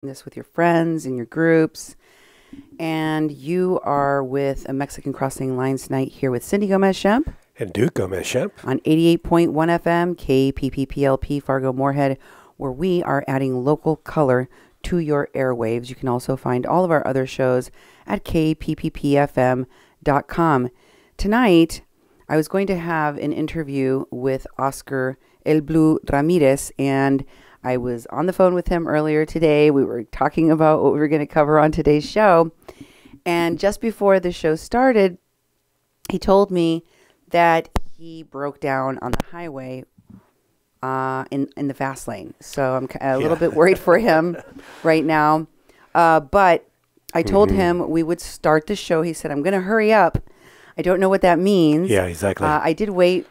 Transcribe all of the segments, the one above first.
this with your friends and your groups. And you are with a Mexican Crossing Lines tonight here with Cindy Gomez-Schempp And Duke Gomez-Schempp on 88.1 FM, KPPPLP, Fargo Moorhead, where we are adding local color to your airwaves. You can also find all of our other shows at kpppfm.com. Tonight, I was going to have an interview with Oscar El Blue Ramirez, and I was on the phone with him earlier today. We were talking about what we were going to cover on today's show. And just before the show started, he told me that he broke down on the highway in the fast lane. So I'm a little bit worried for him right now. But I told him we would start the show. He said, I'm going to hurry up. I don't know what that means. Yeah, exactly. I did wait,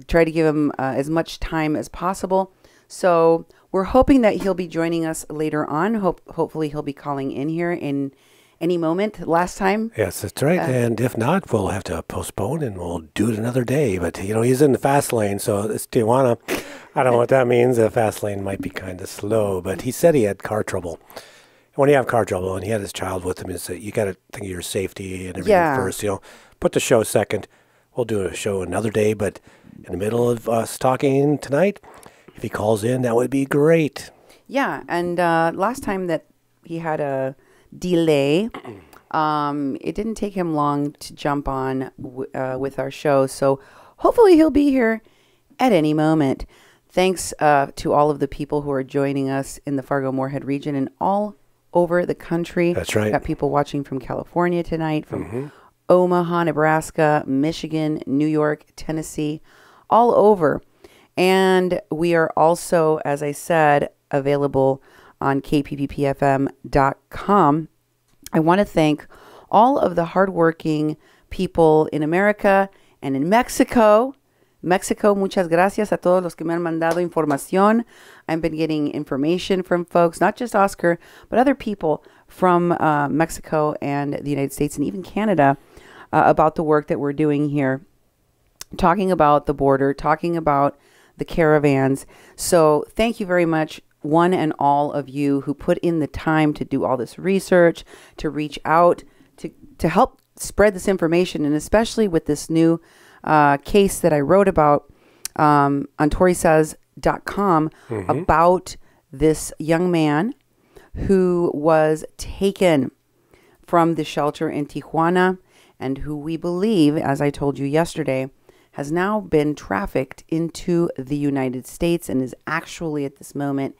try to give him as much time as possible. So we're hoping that he'll be joining us later on. Hopefully he'll be calling in here in any moment. Last time. Yes, that's right. And if not, we'll have to postpone and we'll do it another day. But, you know, he's in the fast lane. So it's Tijuana. I don't know what that means. The fast lane might be kind of slow. But he said he had car trouble. When you have car trouble and he had his child with him, is that you got to think of your safety and everything first. You know, put the show second. We'll do a show another day. But in the middle of us talking tonight, if he calls in, that would be great. Yeah, and last time that he had a delay, it didn't take him long to jump on with our show. So hopefully he'll be here at any moment. Thanks to all of the people who are joining us in the Fargo-Moorhead region and all over the country. That's right. Got people watching from California tonight, from Omaha, Nebraska, Michigan, New York, Tennessee, all over. And we are also, as I said, available on kpppfm.com. I want to thank all of the hardworking people in America and in Mexico. Mexico, muchas gracias a todos los que me han mandado información. I've been getting information from folks, not just Oscar, but other people from Mexico and the United States and even Canada about the work that we're doing here, talking about the border, talking about the caravans. So thank you very much, one and all of you who put in the time to do all this research, to reach out, to help spread this information, and especially with this new case that I wrote about on TorySays.com about this young man who was taken from the shelter in Tijuana and who we believe, as I told you yesterday, has now been trafficked into the United States and is actually at this moment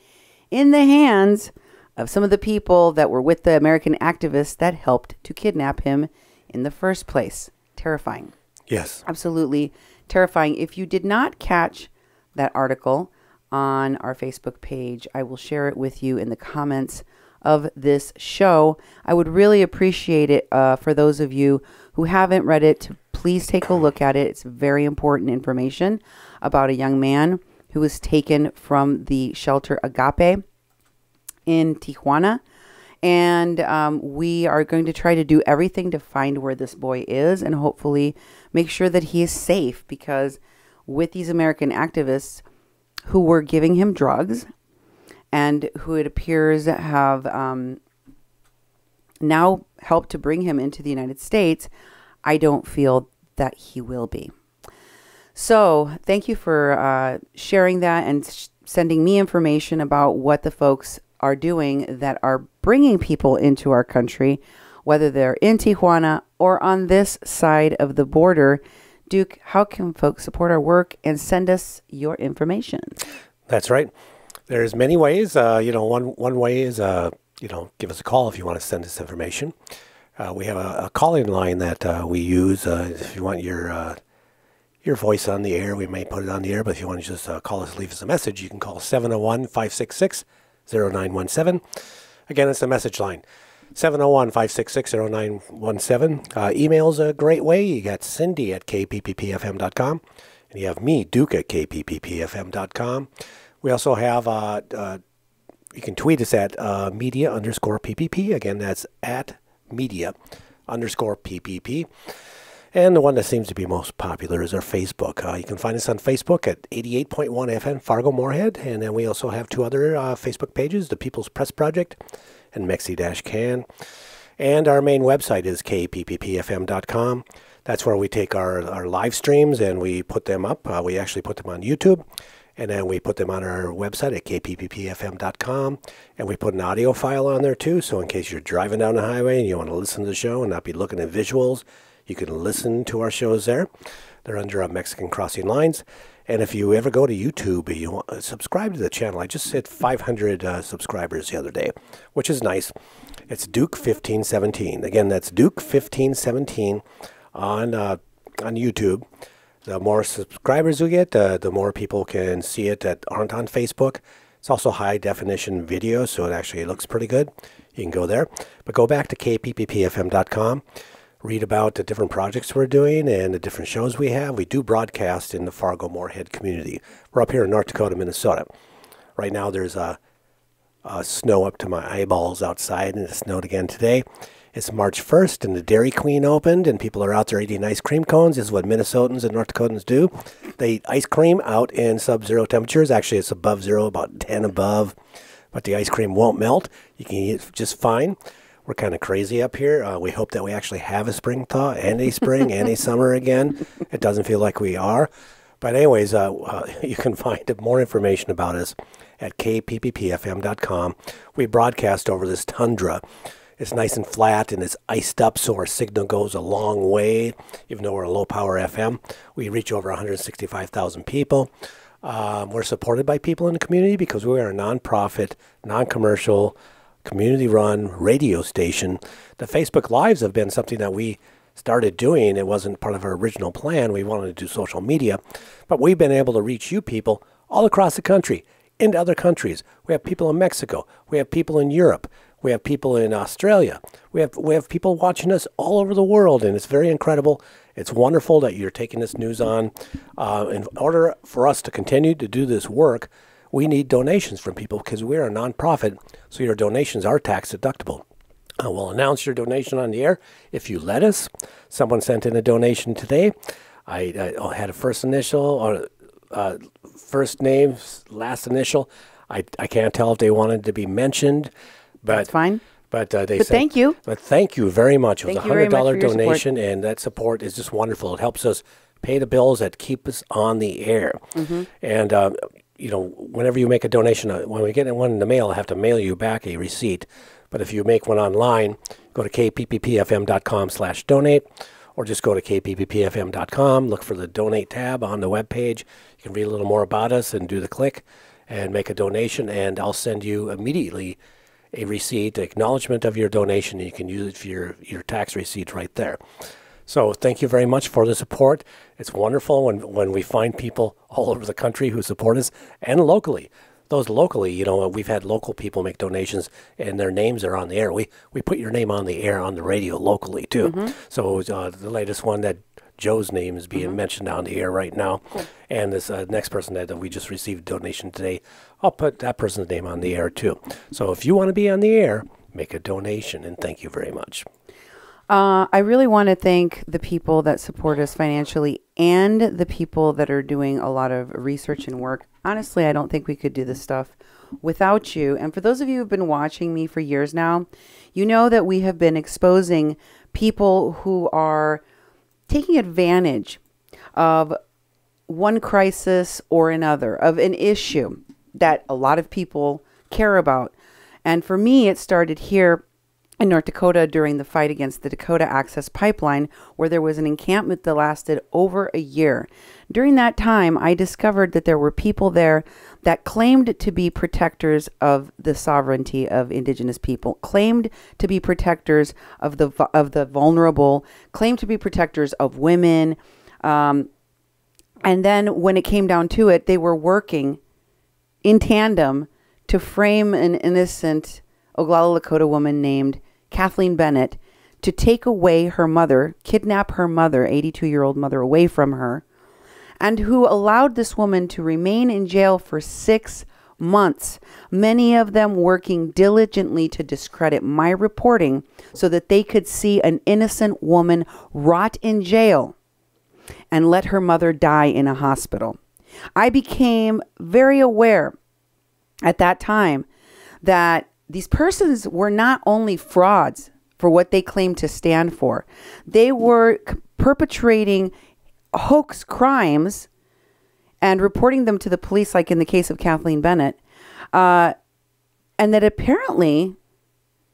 in the hands of some of the people that were with the American activists that helped to kidnap him in the first place. Terrifying. Yes. Absolutely terrifying. If you did not catch that article on our Facebook page, I will share it with you in the comments of this show. I would really appreciate it for those of you who haven't read it to please take a look at it. It's very important information about a young man who was taken from the shelter Agape in Tijuana. And we are going to try to do everything to find where this boy is and hopefully make sure that he is safe, because with these American activists who were giving him drugs and who it appears have now helped to bring him into the United States, I don't feel that he will be. So thank you for sharing that and sending me information about what the folks are doing that are bringing people into our country, whether they're in Tijuana or on this side of the border. Duke, how can folks support our work and send us your information? That's right. There's many ways. One way is, give us a call if you want to send us information. We have a call-in line that we use. If you want your voice on the air, we may put it on the air. But if you want to just call us, leave us a message, you can call 701-566-0917. Again, it's the message line, 701-566-0917. Email's a great way. You got Cindy at kpppfm.com, and you have me, Duke, at kpppfm.com. We also have, you can tweet us at media_PPP. Again, that's at media_PPP. And the one that seems to be most popular is our Facebook. You can find us on Facebook at 88.1 FM Fargo Moorhead. And then we also have two other Facebook pages, the People's Press Project and Mexi-can. And our main website is kpppfm.com. That's where we take our live streams and we put them up. We actually put them on YouTube. And then we put them on our website at kpppfm.com. And we put an audio file on there too. So in case you're driving down the highway and you want to listen to the show and not be looking at visuals, you can listen to our shows there. They're under Mexican Crossing Lines. And if you ever go to YouTube, you want subscribe to the channel. I just hit 500 subscribers the other day, which is nice. It's Duke1517. Again, that's Duke1517 on YouTube. The more subscribers we get, the more people can see it that aren't on Facebook. It's also high definition video, so it actually looks pretty good. You can go there. But go back to kpppfm.com. Read about the different projects we're doing and the different shows we have. We do broadcast in the Fargo-Moorhead community. We're up here in North Dakota, Minnesota. Right now there's snow up to my eyeballs outside, and it snowed again today. It's March 1st, and the Dairy Queen opened, and people are out there eating ice cream cones. This is what Minnesotans and North Dakotans do. They eat ice cream out in sub-zero temperatures. Actually, it's above zero, about 10 above, but the ice cream won't melt. You can eat it just fine. We're kind of crazy up here. We hope that we actually have a spring thaw and a spring and a summer again. It doesn't feel like we are. But anyways, you can find more information about us at kpppfm.com. We broadcast over this tundra. It's nice and flat, and it's iced up, so our signal goes a long way, even though we're a low-power FM. We reach over 165,000 people. We're supported by people in the community because we are a nonprofit, non-commercial, community-run radio station. The Facebook Lives have been something that we started doing. It wasn't part of our original plan. We wanted to do social media, but we've been able to reach you people all across the country, into other countries. We have people in Mexico. We have people in Europe. We have people in Australia. We have people watching us all over the world, and it's very incredible. It's wonderful that you're taking this news on. In order for us to continue to do this work, we need donations from people because we're a nonprofit, so your donations are tax deductible. We'll announce your donation on the air if you let us. Someone sent in a donation today. I had a first initial or first name, last initial. I can't tell if they wanted to be mentioned. But, that's fine. But thank you. But thank you very much. It was a $100 donation, support. And that support is just wonderful. It helps us pay the bills that keep us on the air. Mm-hmm. And whenever you make a donation, when we get one in the mail, I have to mail you back a receipt. But if you make one online, go to kpppfm.com/donate, or just go to kpppfm.com, look for the donate tab on the webpage. You can read a little more about us and do the click and make a donation, and I'll send you immediately a receipt, acknowledgement of your donation, and you can use it for your tax receipt right there. So thank you very much for the support. It's wonderful when we find people all over the country who support us, and locally. Those locally, we've had local people make donations, and their names are on the air. We put your name on the air on the radio locally, too. Mm-hmm. So the latest one that Joe's name is being mentioned on the air right now. Cool. And this next person that we just received a donation today, I'll put that person's name on the air too. So if you want to be on the air, make a donation, and thank you very much. I really want to thank the people that support us financially and the people that are doing a lot of research and work. Honestly, I don't think we could do this stuff without you. And for those of you who've been watching me for years now, you know that we have been exposing people who are taking advantage of one crisis or another, of an issue that a lot of people care about. And for me, it started here in North Dakota during the fight against the Dakota Access Pipeline, where there was an encampment that lasted over a year. During that time, I discovered that there were people there that claimed to be protectors of the sovereignty of Indigenous people, claimed to be protectors of the vulnerable, claimed to be protectors of women. And then when it came down to it, they were working in tandem to frame an innocent Oglala Lakota woman named Kathleen Bennett to take away her mother, kidnap her mother, 82-year-old mother, away from her, and who allowed this woman to remain in jail for 6 months, many of them working diligently to discredit my reporting so that they could see an innocent woman rot in jail and let her mother die in a hospital. I became very aware at that time that these persons were not only frauds for what they claimed to stand for, they were perpetrating hoax crimes and reporting them to the police, like in the case of Kathleen Bennett, and that apparently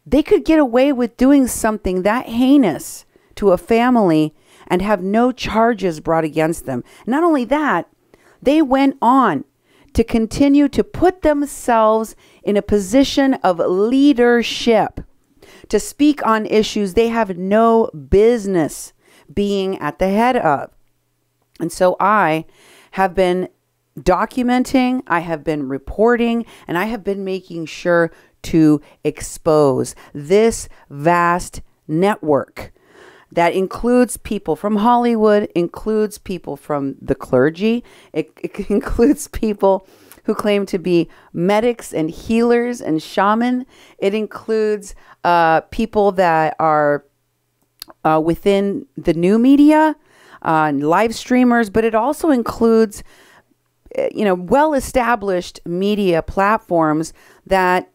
they could get away with doing something that heinous to a family and have no charges brought against them. Not only that, they went on to continue to put themselves in a position of leadership, to speak on issues they have no business being at the head of. And so I have been documenting, I have been reporting, and I have been making sure to expose this vast network that includes people from Hollywood, includes people from the clergy, it includes people who claim to be medics and healers and shaman. It includes people that are within the new media, live streamers, but it also includes well-established media platforms that,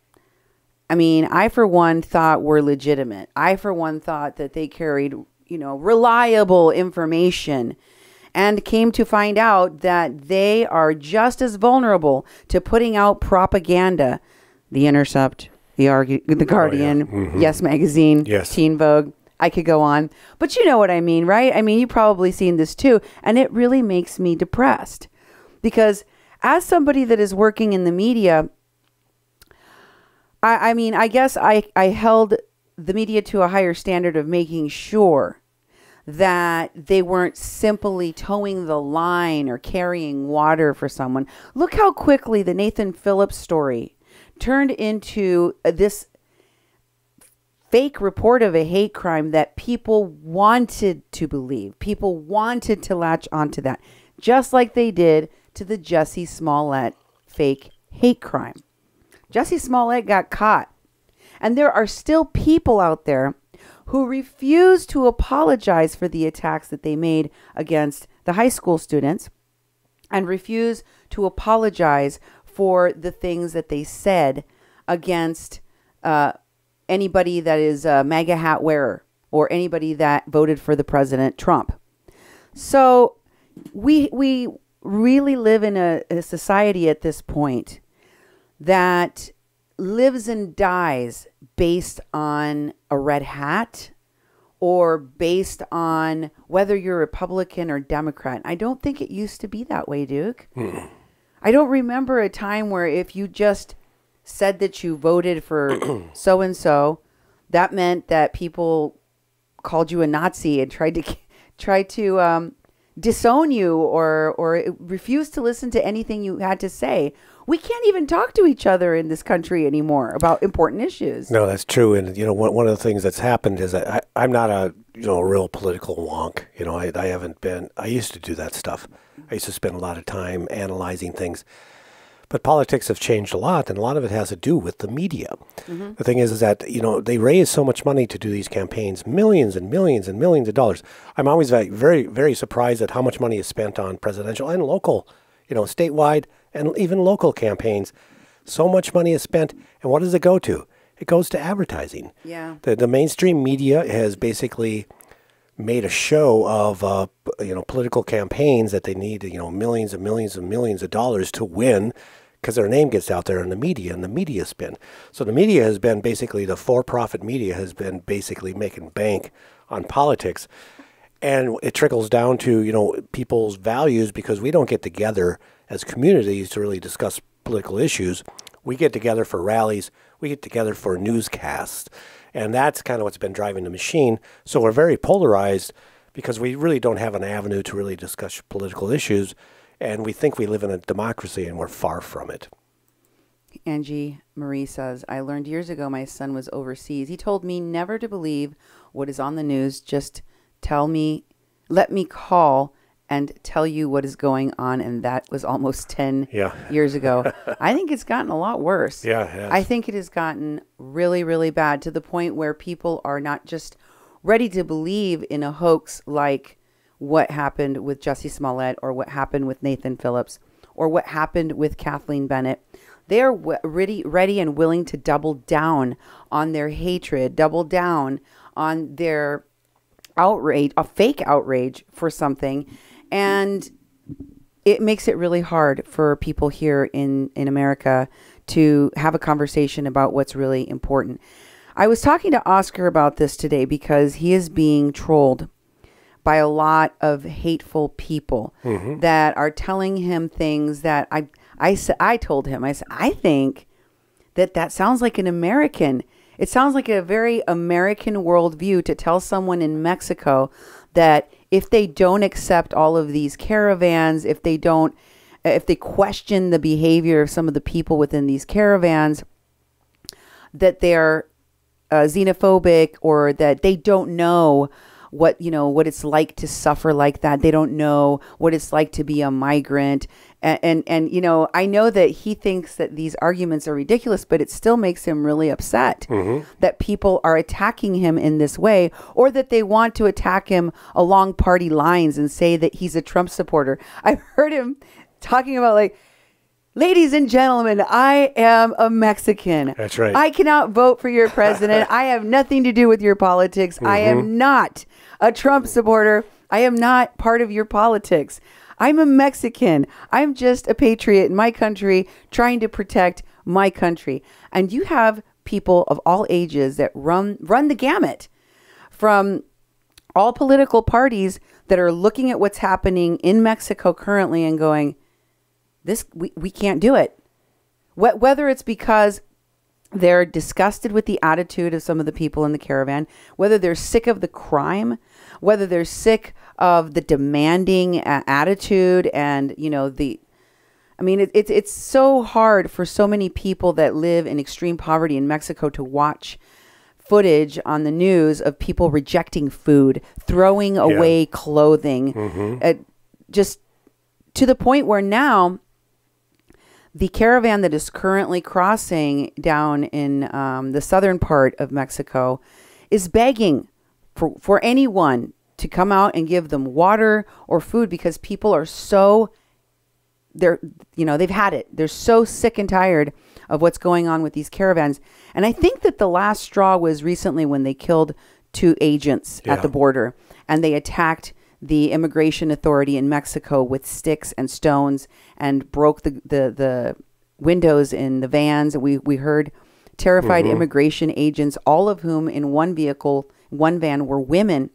I, for one, thought were legitimate. I, for one, thought that they carried, reliable information, and came to find out that they are just as vulnerable to putting out propaganda. The Intercept, the Guardian, Yes Magazine, Yes. Teen Vogue. I could go on. But you know what I mean, right? You've probably seen this too. And it really makes me depressed. Because as somebody that is working in the media, I guess I held the media to a higher standard of making sure that they weren't simply towing the line or carrying water for someone. Look how quickly the Nathan Phillips story turned into this fake report of a hate crime that people wanted to believe. People wanted to latch onto that, just like they did to the Jussie Smollett fake hate crime. Jussie Smollett got caught. And there are still people out there who refuse to apologize for the attacks that they made against the high school students and refuse to apologize for the things that they said against anybody that is a MAGA hat wearer or anybody that voted for the President Trump. So we really live in a society at this point that lives and dies based on a red hat or based on whether you're Republican or Democrat. I don't think it used to be that way, Duke. I don't remember a time where if you just said that you voted for so-and-so, that meant that people called you a Nazi and tried to disown you or refuse to listen to anything you had to say. We can't even talk to each other in this country anymore about important issues. No, that's true. And, one of the things that's happened is that I'm not a real political wonk. I haven't been. I used to do that stuff. I used to spend a lot of time analyzing things. But politics have changed a lot, and a lot of it has to do with the media. Mm-hmm. The thing is that, they raise so much money to do these campaigns, millions and millions and millions of dollars. I'm always very, very surprised at how much money is spent on presidential and local, statewide and even local campaigns. So much money is spent, and what does it go to? It goes to advertising. Yeah. The mainstream media has basically made a show of, political campaigns that they need, millions and millions and millions of dollars to win because their name gets out there in the media and the media spin. So the media has been basically, the for-profit media has been basically making bank on politics. And it trickles down to, people's values because we don't get together as communities to really discuss political issues. We get together for rallies. We get together for newscasts. And that's kind of what's been driving the machine. So we're very polarized because we really don't have an avenue to really discuss political issues. And we think we live in a democracy, and we're far from it. Angie Marie says, I learned years ago my son was overseas. He told me never to believe what is on the news. Just let me call and tell you what is going on. And that was almost 10 years ago. I think it's gotten a lot worse. Yeah, it has. I think it has gotten really, really bad to the point where people are not just ready to believe in a hoax like what happened with Jussie Smollett or what happened with Nathan Phillips or what happened with Kathleen Bennett. They are ready and willing to double down on their hatred, double down on their outrage, a fake outrage for something. And it makes it really hard for people here in America to have a conversation about what's really important. I was talking to Oscar about this today because he is being trolled by a lot of hateful people that are telling him things that I told him, I said, I think that sounds like an American. It sounds like a very American worldview to tell someone in Mexico that if they don't accept all of these caravans, if they question the behavior of some of the people within these caravans, that they're xenophobic, or that they don't know what it's like to suffer like that. They don't know what it's like to be a migrant. And I know that he thinks that these arguments are ridiculous, but it still makes him really upset that people are attacking him in this way, or that they want to attack him along party lines and say that he's a Trump supporter. I've heard him talking about, like, ladies and gentlemen, I am a Mexican. That's right. I cannot vote for your president. I have nothing to do with your politics. I am not a Trump supporter. I am not part of your politics. I'm a Mexican. I'm just a patriot in my country trying to protect my country. And you have people of all ages that run the gamut from all political parties that are looking at what's happening in Mexico currently and going, we can't do it. Whether it's because they're disgusted with the attitude of some of the people in the caravan, whether they're sick of the crime, whether they're sick of the demanding attitude, and it's so hard for so many people that live in extreme poverty in Mexico to watch footage on the news of people rejecting food, throwing away clothing, just to the point where now the caravan that is currently crossing down in the southern part of Mexico is begging for anyone to come out and give them water or food, because people are they've had it. They're so sick and tired of what's going on with these caravans. And I think that the last straw was recently when they killed 2 agents at the border, and they attacked the immigration authority in Mexico with sticks and stones and broke the windows in the vans. We heard terrified immigration agents, all of whom in one van were women,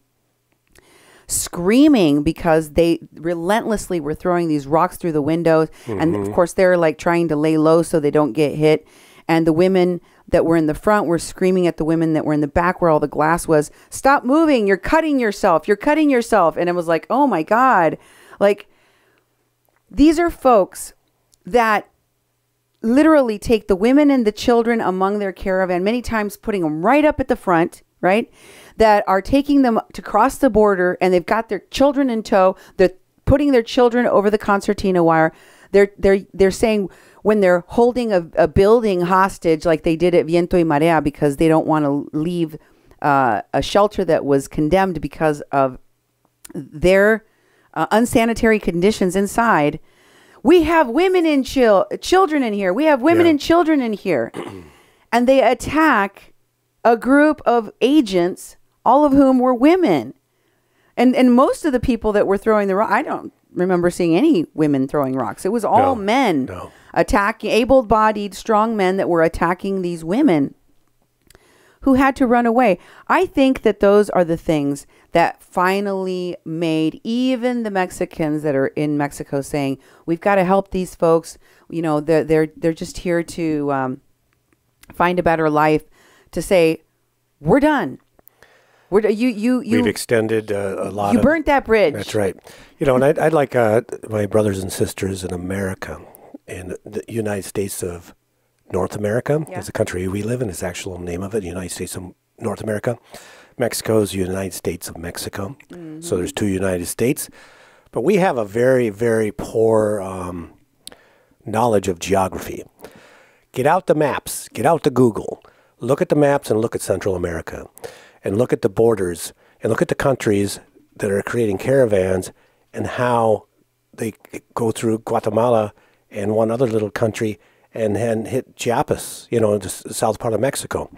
screaming because they relentlessly were throwing these rocks through the windows. And of course they're like trying to lay low so they don't get hit. And the women that were in the front were screaming at the women that were in the back where all the glass was, stop moving, you're cutting yourself. And it was like, oh my God. Like, these are folks that literally take the women and the children among their caravan, many times putting them right up at the front, right? That are taking them to cross the border, and they've got their children in tow. They're putting their children over the concertina wire. They're saying, when they're holding a building hostage, like they did at Viento y Marea, because they don't want to leave a shelter that was condemned because of their unsanitary conditions inside. We have women and children in here. We have women and children in here. And they attack a group of agents, all of whom were women. And most of the people that were throwing the rock, I don't remember seeing any women throwing rocks. It was all men attacking, able-bodied, strong men that were attacking these women who had to run away. I think that those are the things that finally made even the Mexicans that are in Mexico saying, we've got to help these folks. They're just here to find a better life, to say, we're done. We've extended a lot. You burnt that bridge. That's right. And I'd like my brothers and sisters in America, in the United States of North America, is the country we live in. Is the actual name of it, the United States of North America. Mexico is the United States of Mexico. So there's 2 United States. But we have a very, very poor knowledge of geography. Get out the maps. Get out the Google. Look at the maps and look at Central America. And look at the borders. And look at the countries that are creating caravans and how they go through Guatemala and one other little country and hit Chiapas, the south part of Mexico.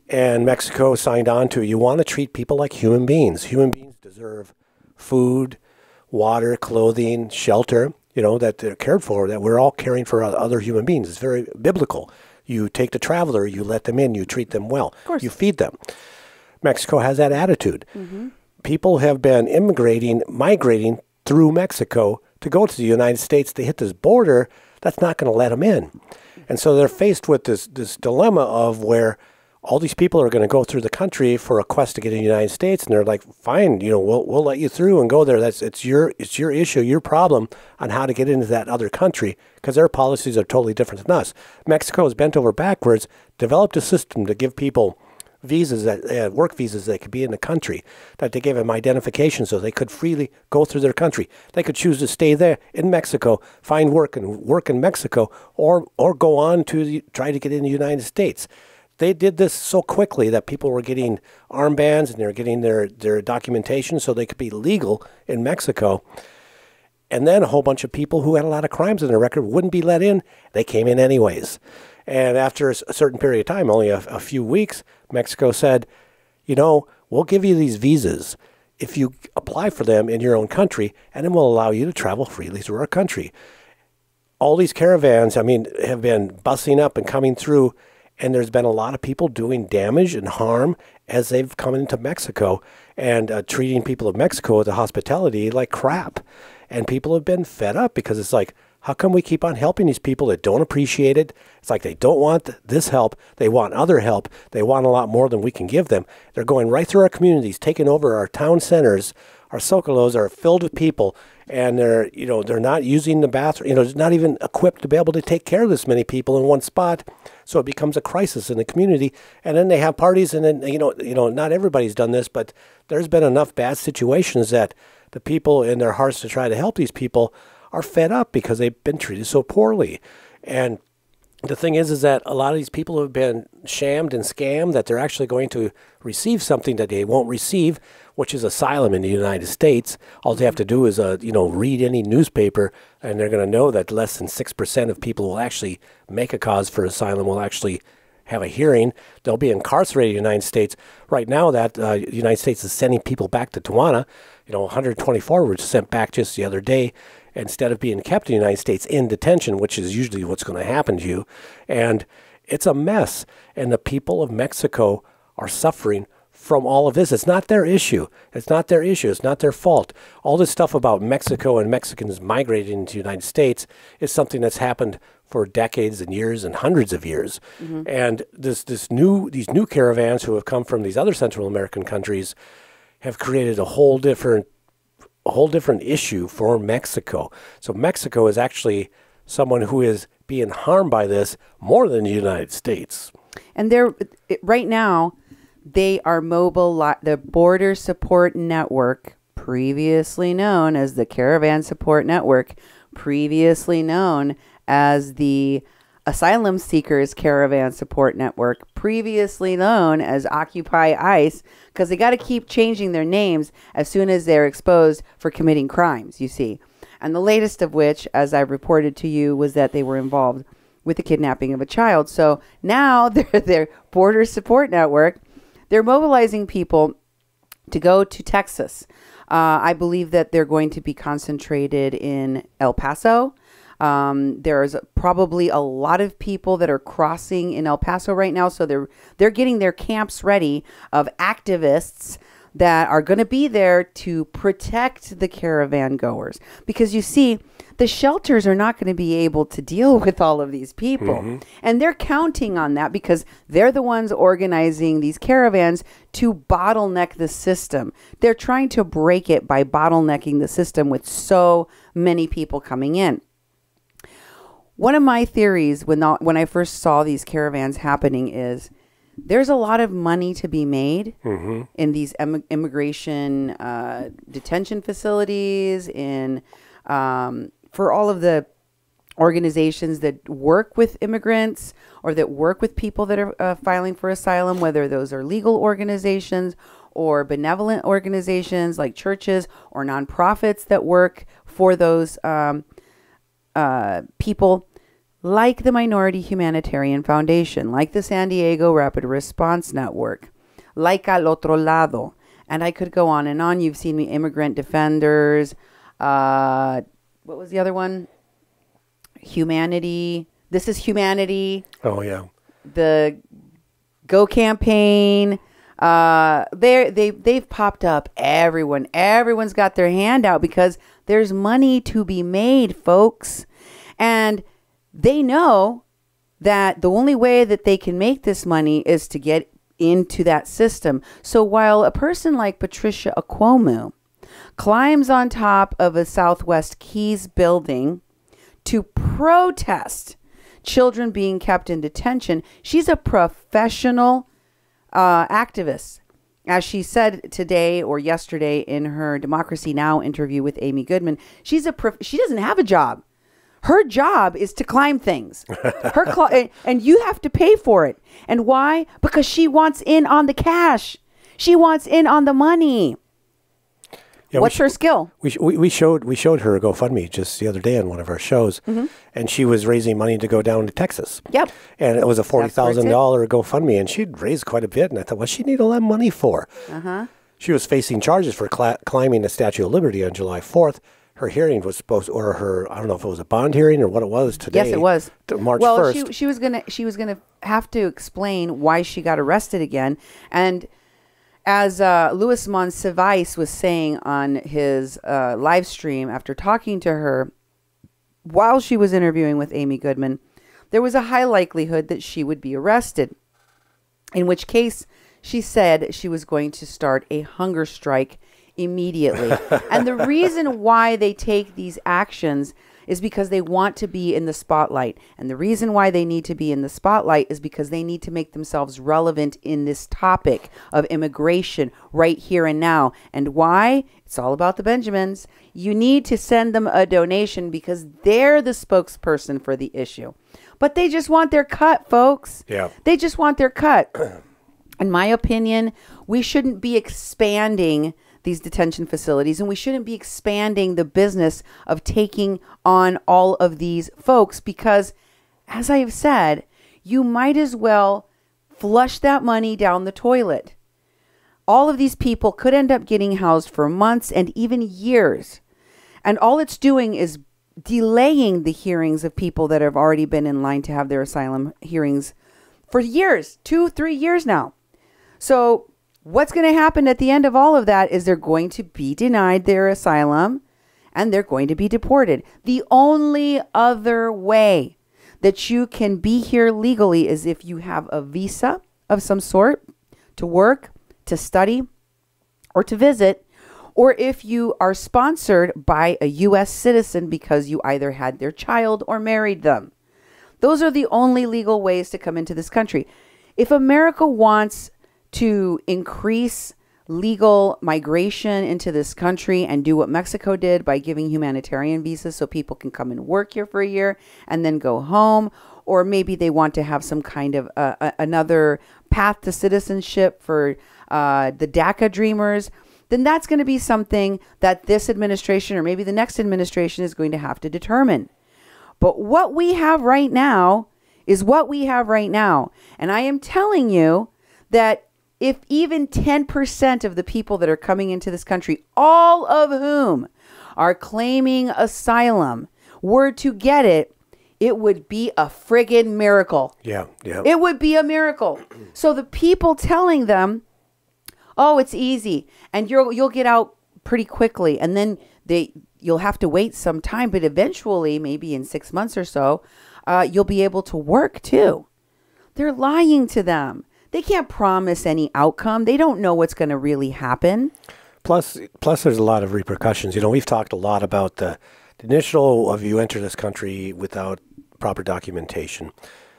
And Mexico signed on to, you want to treat people like human beings. Human beings deserve food, water, clothing, shelter, that they're cared for, that we're all caring for other human beings. It's very biblical. You take the traveler, you let them in, you treat them well, you feed them. Mexico has that attitude. Mm-hmm. People have been migrating through Mexico to go to the United States. They hit this border, that's not going to let them in. And so they're faced with this dilemma of where all these people are going to go through the country for a quest to get in the United States, and they're like, fine, we'll let you through and go there. It's your issue, your problem on how to get into that other country, because their policies are totally different than us. Mexico has bent over backwards, developed a system to give people visas, work visas that could be in the country, that they gave them identification so they could freely go through their country. They could choose to stay there in Mexico, find work and work in Mexico, or go on to try to get in the United States. They did this so quickly that people were getting armbands and they were getting their documentation so they could be legal in Mexico. And then a whole bunch of people who had a lot of crimes on their record wouldn't be let in. They came in anyways. And after a certain period of time, only a few weeks, Mexico said, we'll give you these visas if you apply for them in your own country, and then we'll allow you to travel freely through our country. All these caravans, have been busing up and coming through, and there's been a lot of people doing damage and harm as they've come into Mexico and treating people of Mexico with the hospitality like crap. And people have been fed up because it's like, how come we keep on helping these people that don't appreciate it? It's like they don't want this help. They want other help. They want a lot more than we can give them. They're going right through our communities, taking over our town centers. Our Zocolos are filled with people, and they're not using the bathroom. They're not even equipped to be able to take care of this many people in one spot. So it becomes a crisis in the community. And then they have parties, and then not everybody's done this, but there's been enough bad situations that the people in their hearts to try to help these people are fed up because they've been treated so poorly. And the thing is that a lot of these people have been shammed and scammed that they're actually going to receive something that they won't receive, which is asylum in the United States. All they have to do is, read any newspaper, and they're going to know that less than 6% of people will actually make a cause for asylum, will actually have a hearing. They'll be incarcerated in the United States. Right now, that the United States is sending people back to Tijuana. 124 were sent back just the other day, instead of being kept in the United States in detention, which is usually what's going to happen to you. And it's a mess. And the people of Mexico are suffering from all of this. It's not their issue. It's not their issue. It's not their fault. All this stuff about Mexico and Mexicans migrating into the United States is something that's happened for decades and years and hundreds of years. Mm-hmm. And these new caravans who have come from these other Central American countries have created a whole different issue for Mexico. So Mexico is actually someone who is being harmed by this more than the United States. And right now, they are the Border Support Network, previously known as the Caravan Support Network, previously known as the Asylum Seekers Caravan Support Network, previously known as Occupy ICE, because they got to keep changing their names as soon as they're exposed for committing crimes, you see. And the latest of which, as I reported to you, was that they were involved with the kidnapping of a child. So now their Border Support Network, they're mobilizing people to go to Texas. I believe that they're going to be concentrated in El Paso. There's probably a lot of people that are crossing in El Paso right now. So they're getting their camps ready of activists that are going to be there to protect the caravan goers. Because you see, the shelters are not going to be able to deal with all of these people. Mm-hmm. And they're counting on that because they're the ones organizing these caravans to bottleneck the system. They're trying to break it by bottlenecking the system with so many people coming in. One of my theories when I first saw these caravans happening is there's a lot of money to be made mm-hmm. in these immigration detention facilities, for all of the organizations that work with immigrants or that work with people that are filing for asylum, whether those are legal organizations or benevolent organizations like churches or nonprofits that work for those people. like the Minority Humanitarian Foundation, like the San Diego Rapid Response Network, like Al Otro Lado. And I could go on and on. You've seen me, Immigrant Defenders. What was the other one? Humanity. This is Humanity. Oh, yeah. The Go Campaign. They've popped up. Everyone's got their hand out because there's money to be made, folks. And they know that the only way that they can make this money is to get into that system. So while a person like Patricia Akwomu climbs on top of a Southwest Keys building to protest children being kept in detention, she's a professional activist. As she said today or yesterday in her Democracy Now! Interview with Amy Goodman, she doesn't have a job. Her job is to climb things. And you have to pay for it. And why? Because she wants in on the cash. She wants in on the money. Yeah, what's her skill? We showed her a GoFundMe just the other day on one of our shows, and she was raising money to go down to Texas. Yep. And it was a $40,000 GoFundMe, and she'd raised quite a bit. And I thought, what's she need all that money for? She was facing charges for climbing the Statue of Liberty on July 4th. Her hearing was supposed, or her, I don't know if it was a bond hearing or what it was today. Yes, it was. March 1st. Well, she was gonna have to explain why she got arrested again. And as Luis Monsiváis was saying on his live stream after talking to her while she was interviewing with Amy Goodman, there was a high likelihood that she would be arrested. In which case, she said she was going to start a hunger strike immediately. And the reason why they take these actions is because they want to be in the spotlight. And the reason why they need to be in the spotlight is because they need to make themselves relevant in this topic of immigration right here and now. And why? It's all about the Benjamins. You need to send them a donation because they're the spokesperson for the issue. But they just want their cut, folks. Yeah. They just want their cut. In my opinion, we shouldn't be expanding these detention facilities, and we shouldn't be expanding the business of taking on all of these folks because, as I have said, you might as well flush that money down the toilet. All of these people could end up getting housed for months and even years. And all it's doing is delaying the hearings of people that have already been in line to have their asylum hearings for years, 2-3 years now. So what's going to happen at the end of all of that is they're going to be denied their asylum and they're going to be deported. The only other way that you can be here legally is if you have a visa of some sort to work, to study, or to visit, or if you are sponsored by a U.S. citizen because you either had their child or married them. Those are the only legal ways to come into this country. If America wants to increase legal migration into this country and do what Mexico did by giving humanitarian visas so people can come and work here for a year and then go home, or maybe they want to have some kind of another path to citizenship for the DACA dreamers, then that's going to be something that this administration or maybe the next administration is going to have to determine. But what we have right now is what we have right now. And I am telling you that if even 10% of the people that are coming into this country, all of whom are claiming asylum, were to get it, it would be a friggin' miracle. Yeah. It would be a miracle. So the people telling them, oh, it's easy, and you'll get out pretty quickly, and then you'll have to wait some time, but eventually, maybe in 6 months or so, you'll be able to work too. They're lying to them. They can't promise any outcome. They don't know what's going to really happen. Plus, there's a lot of repercussions. You know, we've talked a lot about the initial of you enter this country without proper documentation.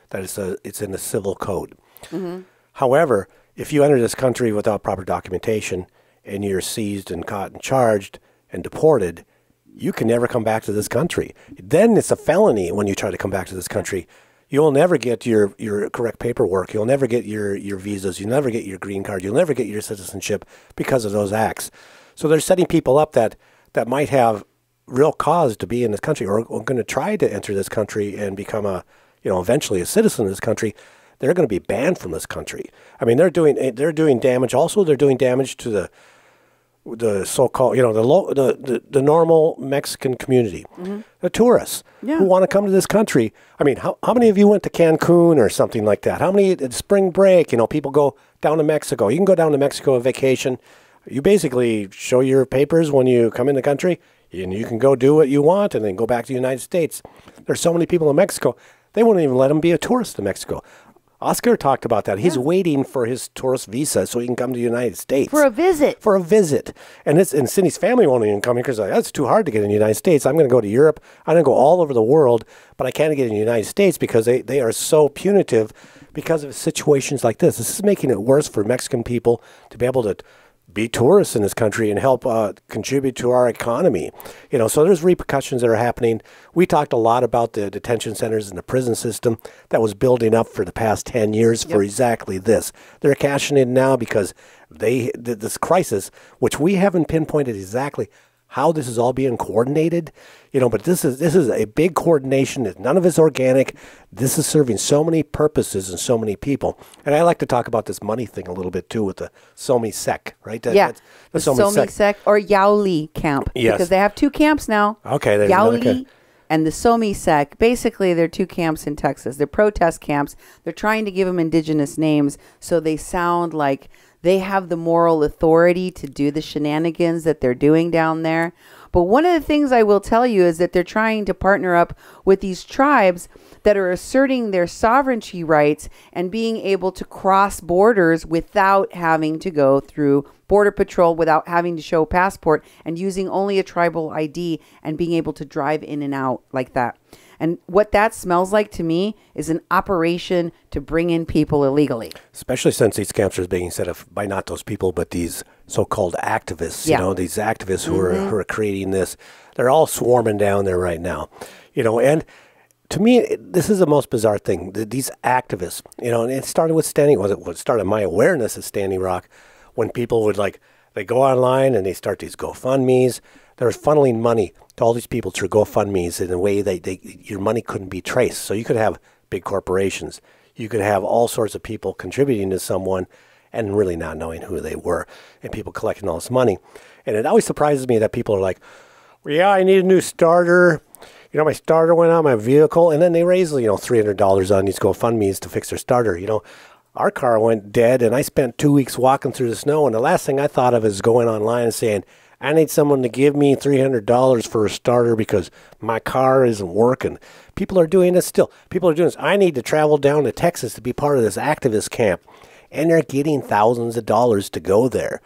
That it's in the civil code. Mm-hmm. However, if you enter this country without proper documentation and you're seized and caught and charged and deported, you can never come back to this country. Then it's a felony when you try to come back to this country. You'll never get your correct paperwork. You'll never get your visas. You'll never get your green card. You'll never get your citizenship because of those acts. So they're setting people up that might have real cause to be in this country or going to try to enter this country and become eventually a citizen of this country, they're going to be banned from this country. I mean, they're doing damage. Also, they're doing damage to the so-called, the normal Mexican community, the tourists who want to come to this country. I mean, how many of you went to Cancun or something like that? How many at spring break, people go down to Mexico. You can go down to Mexico on vacation. You basically show your papers when you come in the country, and you can go do what you want and then go back to the United States. There's so many people in Mexico, they won't even let them be a tourist in Mexico. Oscar talked about that. He's waiting for his tourist visa so he can come to the United States. For a visit. For a visit. And Cindy's family won't even come here because that's too hard to get in the United States. I'm going to go to Europe. I'm going to go all over the world, but I can't get in the United States because they are so punitive because of situations like this. This is making it worse for Mexican people to be able to be tourists in this country and help contribute to our economy. So there's repercussions that are happening. We talked a lot about the detention centers and the prison system that was building up for the past 10 years for exactly this. They're cashing in now because this crisis, which we haven't pinpointed exactly how this is all being coordinated, but this is a big coordination. None of it's organic. This is serving so many purposes and so many people. And I like to talk about this money thing a little bit too with the Somi-Sec, right? The Somi-Sec or Yauli camp. Yes. Because they have two camps now. Okay. Yauli and the Somi-Sec. Basically, they're two camps in Texas. They're protest camps. They're trying to give them indigenous names so they sound like they have the moral authority to do the shenanigans that they're doing down there. But one of the things I will tell you is that they're trying to partner up with these tribes that are asserting their sovereignty rights and being able to cross borders without having to go through Border Patrol, without having to show a passport, and using only a tribal ID and being able to drive in and out like that. And what that smells like to me is an operation to bring in people illegally. Especially since these camps are being set up by not those people, but these so-called activists, these activists who are creating this. They're all swarming down there right now, and to me, this is the most bizarre thing. These activists, and it started with what started my awareness of Standing Rock when people would they go online and they start these GoFundMes. They're funneling money to all these people through GoFundMes in a way that your money couldn't be traced. So you could have big corporations. You could have all sorts of people contributing to someone and really not knowing who they were, and people collecting all this money. And it always surprises me that people are like, well, yeah, I need a new starter. My starter went on my vehicle, and then they raise, $300 on these GoFundMes to fix their starter. Our car went dead, and I spent 2 weeks walking through the snow, and the last thing I thought of is going online and saying, I need someone to give me $300 for a starter because my car isn't working. People are doing this still. People are doing this. I need to travel down to Texas to be part of this activist camp. And they're getting thousands of dollars to go there.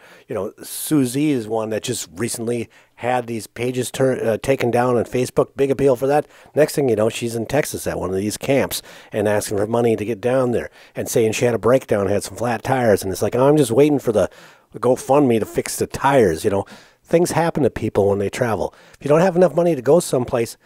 Susie is one that just recently had these pages taken down on Facebook. Big appeal for that. Next thing you know, she's in Texas at one of these camps and asking for money to get down there and saying she had a breakdown, had some flat tires. And it's like, I'm just waiting for the GoFundMe to fix the tires. Things happen to people when they travel. If you don't have enough money to go someplace,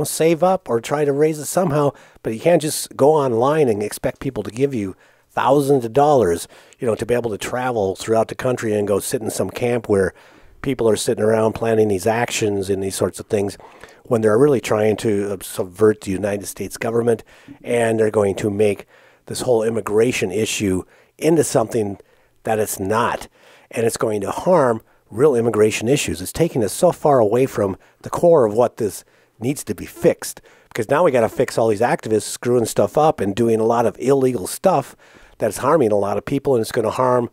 save up or try to raise it somehow. But you can't just go online and expect people to give you thousands of dollars, to be able to travel throughout the country and go sit in some camp where people are sitting around planning these actions and these sorts of things when they're really trying to subvert the United States government, and they're going to make this whole immigration issue into something that it's not. And it's going to harm real immigration issues. It's taking us so far away from the core of what this needs to be fixed. Because now we got to fix all these activists screwing stuff up and doing a lot of illegal stuff that's harming a lot of people, and it's going to harm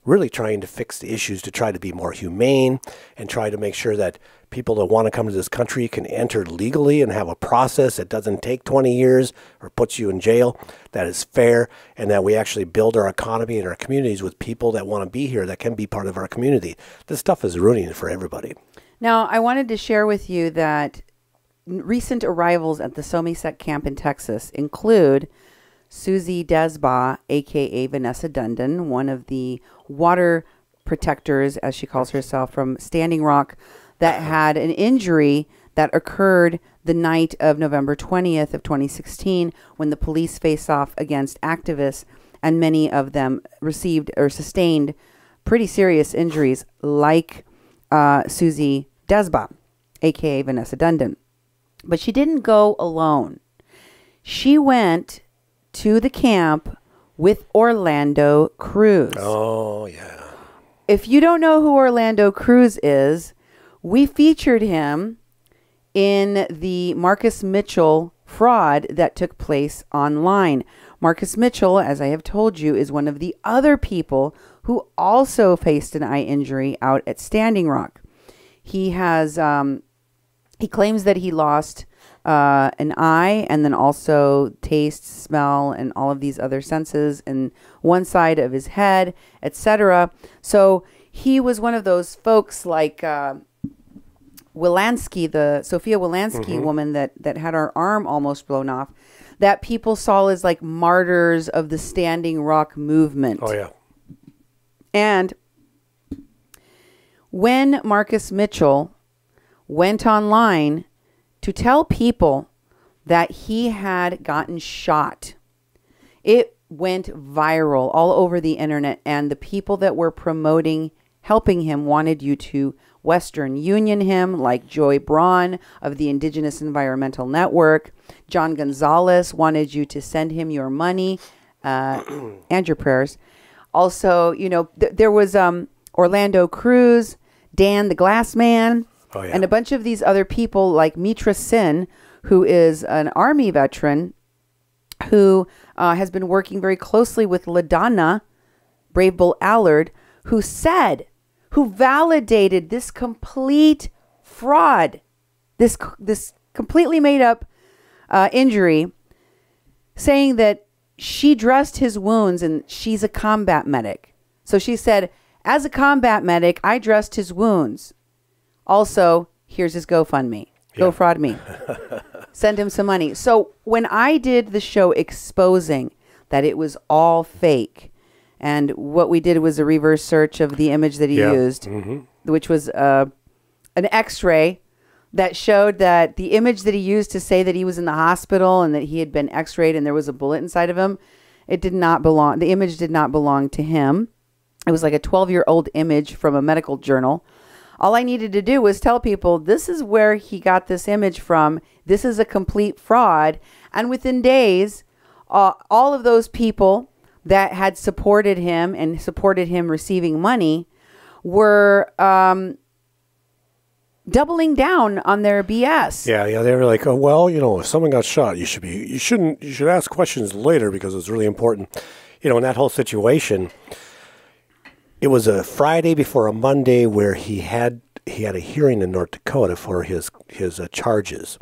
really trying to fix the issues to try to be more humane and try to make sure that people that want to come to this country can enter legally and have a process that doesn't take 20 years or puts you in jail, that is fair, and that we actually build our economy and our communities with people that want to be here, that can be part of our community. This stuff is ruining it for everybody. Now, I wanted to share with you that recent arrivals at the Somi-Sec camp in Texas include Susie Desba, a.k.a. Vanessa Dundon, one of the water protectors, as she calls herself, from Standing Rock, that had an injury that occurred the night of November 20th of 2016 when the police faced off against activists, and many of them received or sustained pretty serious injuries like Susie Desba. a.k.a. Vanessa Dundon. But she didn't go alone. She went to the camp with Orlando Cruz. Oh, yeah. If you don't know who Orlando Cruz is, we featured him in the Marcus Mitchell fraud that took place online. Marcus Mitchell, as I have told you, is one of the other people who also faced an eye injury out at Standing Rock. He has, he claims that he lost an eye and then also taste, smell, and all of these other senses in one side of his head, etc. So he was one of those folks like Wilansky, the Sophia Wilansky woman that had her arm almost blown off, that people saw as like martyrs of the Standing Rock movement. Oh, yeah. And when Marcus Mitchell went online to tell people that he had gotten shot, it went viral all over the internet, and the people that were promoting helping him wanted you to Western Union him, like Joy Braun of the Indigenous Environmental Network. John Gonzalez wanted you to send him your money and your prayers. Also, you know, there was Orlando Cruz, Dan the Glass Man, and a bunch of these other people like Mitra Sin, who is an Army veteran who has been working very closely with LaDonna, Brave Bull Allard, who validated this complete fraud, this completely made up injury, saying that she dressed his wounds and she's a combat medic. So she said, as a combat medic, I dressed his wounds. Also, here's his GoFundMe. Go fraud me. Send him some money. So when I did the show exposing that it was all fake, and what we did was a reverse search of the image that he used, which was an x-ray that showed that the image that he used to say that he was in the hospital and that he had been x-rayed and there was a bullet inside of him, it did not belong. The image did not belong to him. It was like a 12-year-old image from a medical journal. All I needed to do was tell people, this is where he got this image from. This is a complete fraud. And within days, all of those people that had supported him and supported him receiving money were doubling down on their BS. Yeah, they were like, oh, well, you know, if someone got shot, you should ask questions later because it's really important. You know, in that whole situation, it was a Friday before a Monday where he had a hearing in North Dakota for his charges.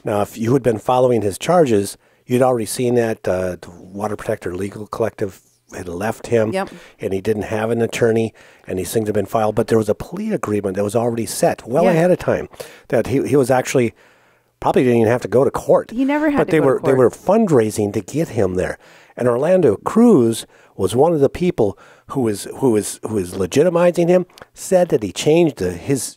Now, if you had been following his charges, you'd already seen that the Water Protector Legal Collective had left him, and he didn't have an attorney, and these things had been filed. But there was a plea agreement that was already set well ahead of time that he was actually probably didn't even have to go to court. He never had to go to court. But they were fundraising to get him there. And Orlando Cruz was one of the people who was legitimizing him. Said that he changed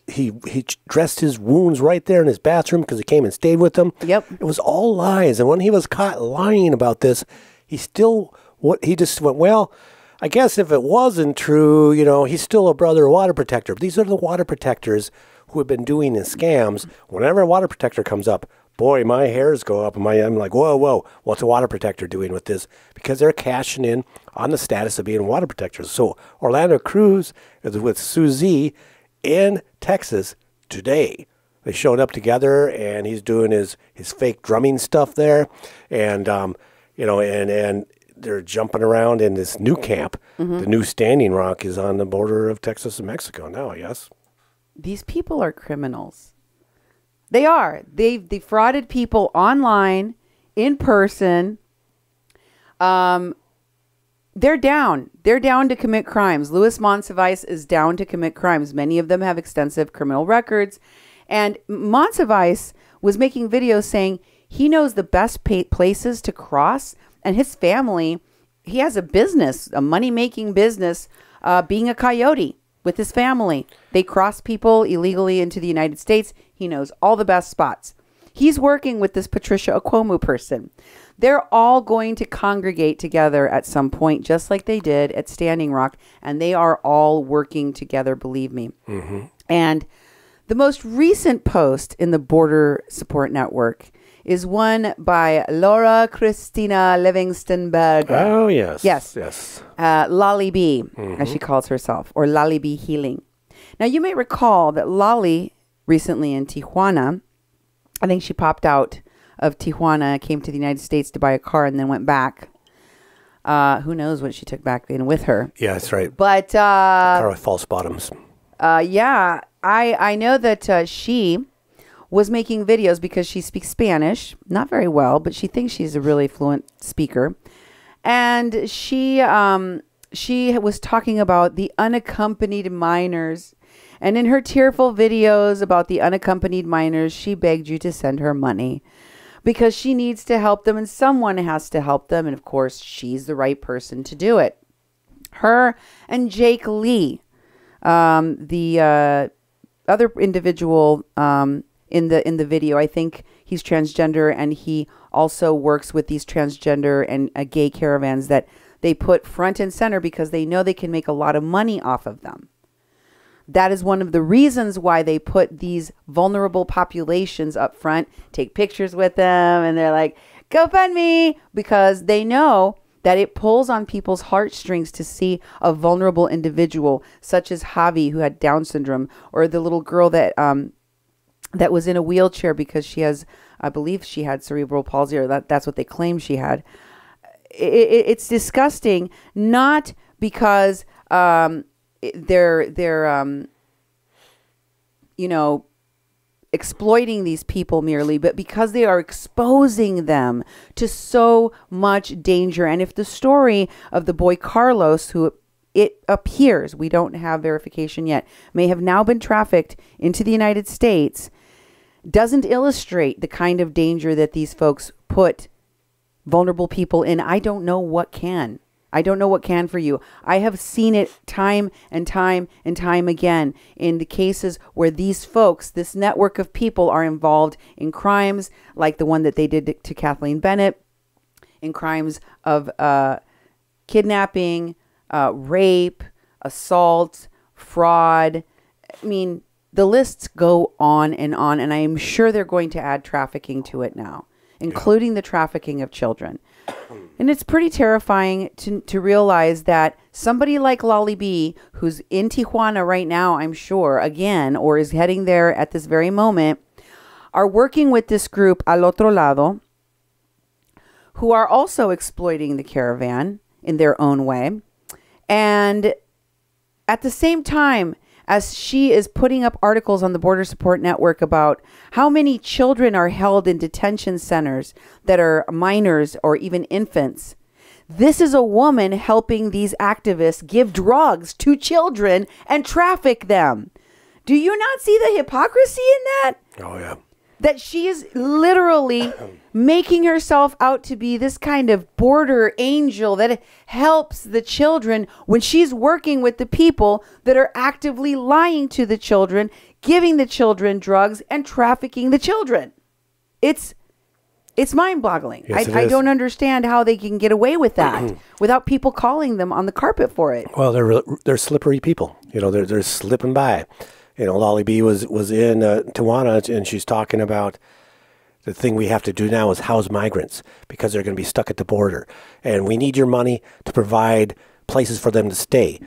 he dressed his wounds right there in his bathroom because he came and stayed with them. It was all lies. And when he was caught lying about this, he just went, well, I guess if it wasn't true, you know, he's still a brother water protector. But these are the water protectors who have been doing the scams. Whenever a water protector comes up, boy, my hairs go up. I'm like, whoa, what's a water protector doing with this? Because they're cashing in on the status of being water protectors. So Orlando Cruz is with Susie in Texas today. They showed up together, and he's doing his fake drumming stuff there. And, you know, and they're jumping around in this new camp. The new Standing Rock is on the border of Texas and Mexico now, I guess. These people are criminals. They are. They've defrauded people online, in person. They're down. They're down to commit crimes. Louis Monsiváis is down to commit crimes. Many of them have extensive criminal records. And Monsiváis was making videos saying he knows the best places to cross. And his family, he has a business, a money-making business, being a coyote with his family. They cross people illegally into the United States. He knows all the best spots. He's working with this Patricia Okwomu person. They're all going to congregate together at some point, just like they did at Standing Rock. And they are all working together, believe me. And The most recent post in the Border Support Network is one by Laura Christina Livingston-Berger. Oh, yes. Yes. Lolly B, as she calls herself, or Lolly B Healing. Now, you may recall that Lolly recently in Tijuana, I think she popped out of Tijuana, came to the United States to buy a car, and then went back. Who knows what she took back in with her. Yeah, that's right. But car with false bottoms. Yeah, I know that she was making videos because she speaks Spanish, not very well, but she thinks she's a really fluent speaker. And she was talking about the unaccompanied minors. And in her tearful videos about the unaccompanied minors, she begged you to send her money because she needs to help them and someone has to help them. And of course, she's the right person to do it. Her and Jake Lee, the other individual in the video, I think he's transgender, and he also works with these transgender and gay caravans that they put front and center because they know they can make a lot of money off of them. That is one of the reasons why they put these vulnerable populations up front, take pictures with them, and they're like, GoFundMe, because they know that it pulls on people's heartstrings to see a vulnerable individual, such as Javi, who had Down syndrome, or the little girl that that was in a wheelchair because she has, I believe she had cerebral palsy, or that's what they claim she had. It's disgusting, not because they're exploiting these people merely, but because they are exposing them to so much danger. And if the story of the boy Carlos, who it appears, we don't have verification yet, may have now been trafficked into the United States, doesn't illustrate the kind of danger that these folks put vulnerable people in, I don't know what can. I don't know what can for you. I have seen it time and time and time again in the cases where these folks, this network of people, are involved in crimes like the one that they did to Kathleen Bennett, in crimes of kidnapping, rape, assault, fraud. I mean, the lists go on, and I am sure they're going to add trafficking to it now, including the trafficking of children. And it's pretty terrifying to realize that somebody like Lolly B, who's in Tijuana right now, I'm sure, again, or is heading there at this very moment, are working with this group, Al Otro Lado, who are also exploiting the caravan in their own way. And at the same time, as she is putting up articles on the Border Support Network about how many children are held in detention centers that are minors or even infants. This is a woman helping these activists give drugs to children and traffic them. Do you not see the hypocrisy in that? Oh, yeah. That she is literally making herself out to be this kind of border angel that helps the children when she's working with the people that are actively lying to the children, giving the children drugs, and trafficking the children. It's mind-boggling. Yes, I don't understand how they can get away with that without people calling them on the carpet for it. Well, they're slippery people. They're slipping by. Lolly B was in Tijuana, and she's talking about the thing we have to do now is house migrants because they're going to be stuck at the border. And we need your money to provide places for them to stay.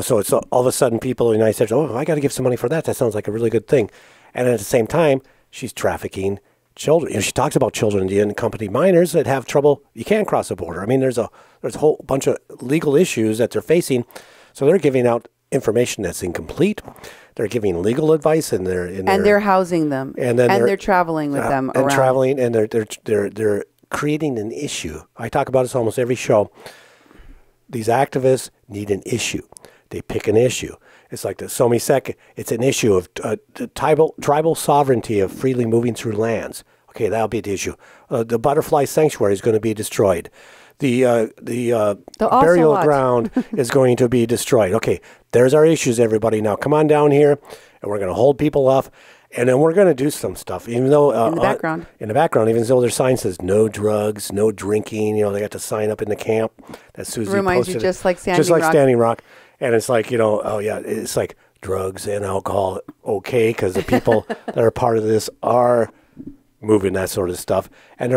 So it's all of a sudden people in the United States, oh, I got to give some money for that. That sounds like a really good thing. And at the same time, she's trafficking children. She talks about children, the unaccompanied minors that have trouble. You can't cross the border. I mean, there's a whole bunch of legal issues that they're facing. So they're giving out information that's incomplete. They're giving legal advice, and they're housing them, and they're traveling with them around. Traveling, and they're creating an issue. I talk about this almost every show. These activists need an issue. They pick an issue. It's like the Somi Sek. It's an issue of the tribal sovereignty of freely moving through lands. Okay, that'll be the issue. The butterfly sanctuary is going to be destroyed. The burial ground is going to be destroyed. Okay, there's our issues, everybody. Now come on down here, and we're going to hold people off, and then we're going to do some stuff. Even though in the background, even though their sign says no drugs, no drinking. They got to sign up in the camp. That Susie reminds posted you just like Standing Rock. And it's like, oh yeah, it's like drugs and alcohol okay because the people that are part of this are moving that sort of stuff. And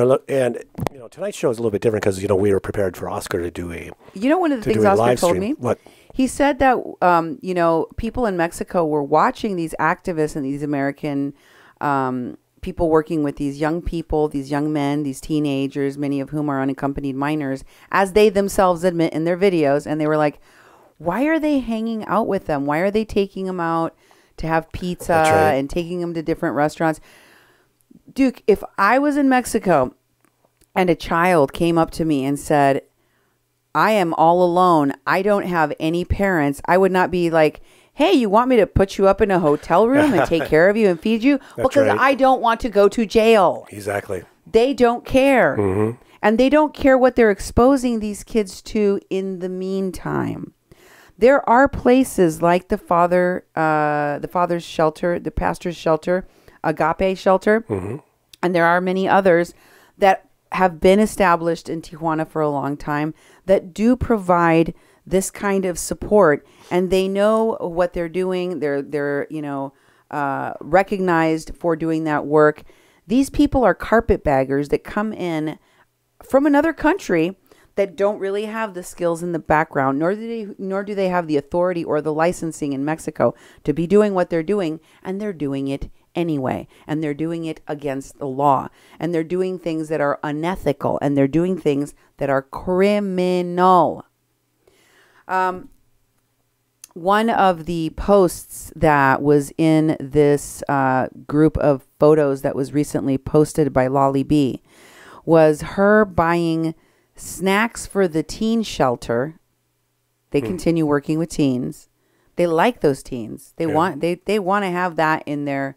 tonight's show is a little bit different because we were prepared for Oscar to do a one of the things Oscar told me. What? He said that people in Mexico were watching these activists and these American people working with these young people, these young men, these teenagers, many of whom are unaccompanied minors, as they themselves admit in their videos. And they were like, why are they hanging out with them? Why are they taking them out to have pizza and taking them to different restaurants? Duke, if I was in Mexico and a child came up to me and said, I am all alone, I don't have any parents, I would not be like, hey, you want me to put you up in a hotel room and take care of you and feed you? Because I don't want to go to jail. Exactly. They don't care. Mm-hmm. And they don't care what they're exposing these kids to in the meantime. There are places like the Father's Shelter, the Pastor's Shelter, Agape Shelter, mm-hmm. and there are many others that have been established in Tijuana for a long time that do provide this kind of support, and they know what they're doing. They're recognized for doing that work. These people are carpetbaggers that come in from another country that don't really have the skills in the background, nor do they have the authority or the licensing in Mexico to be doing what they're doing, and they're doing it anyway, and they're doing it against the law, and they're doing things that are unethical, and they're doing things that are criminal. One of the posts that was in this group of photos that was recently posted by Lolly B was her buying snacks for the teen shelter. They continue working with teens. They like those teens. They want they want to have that in their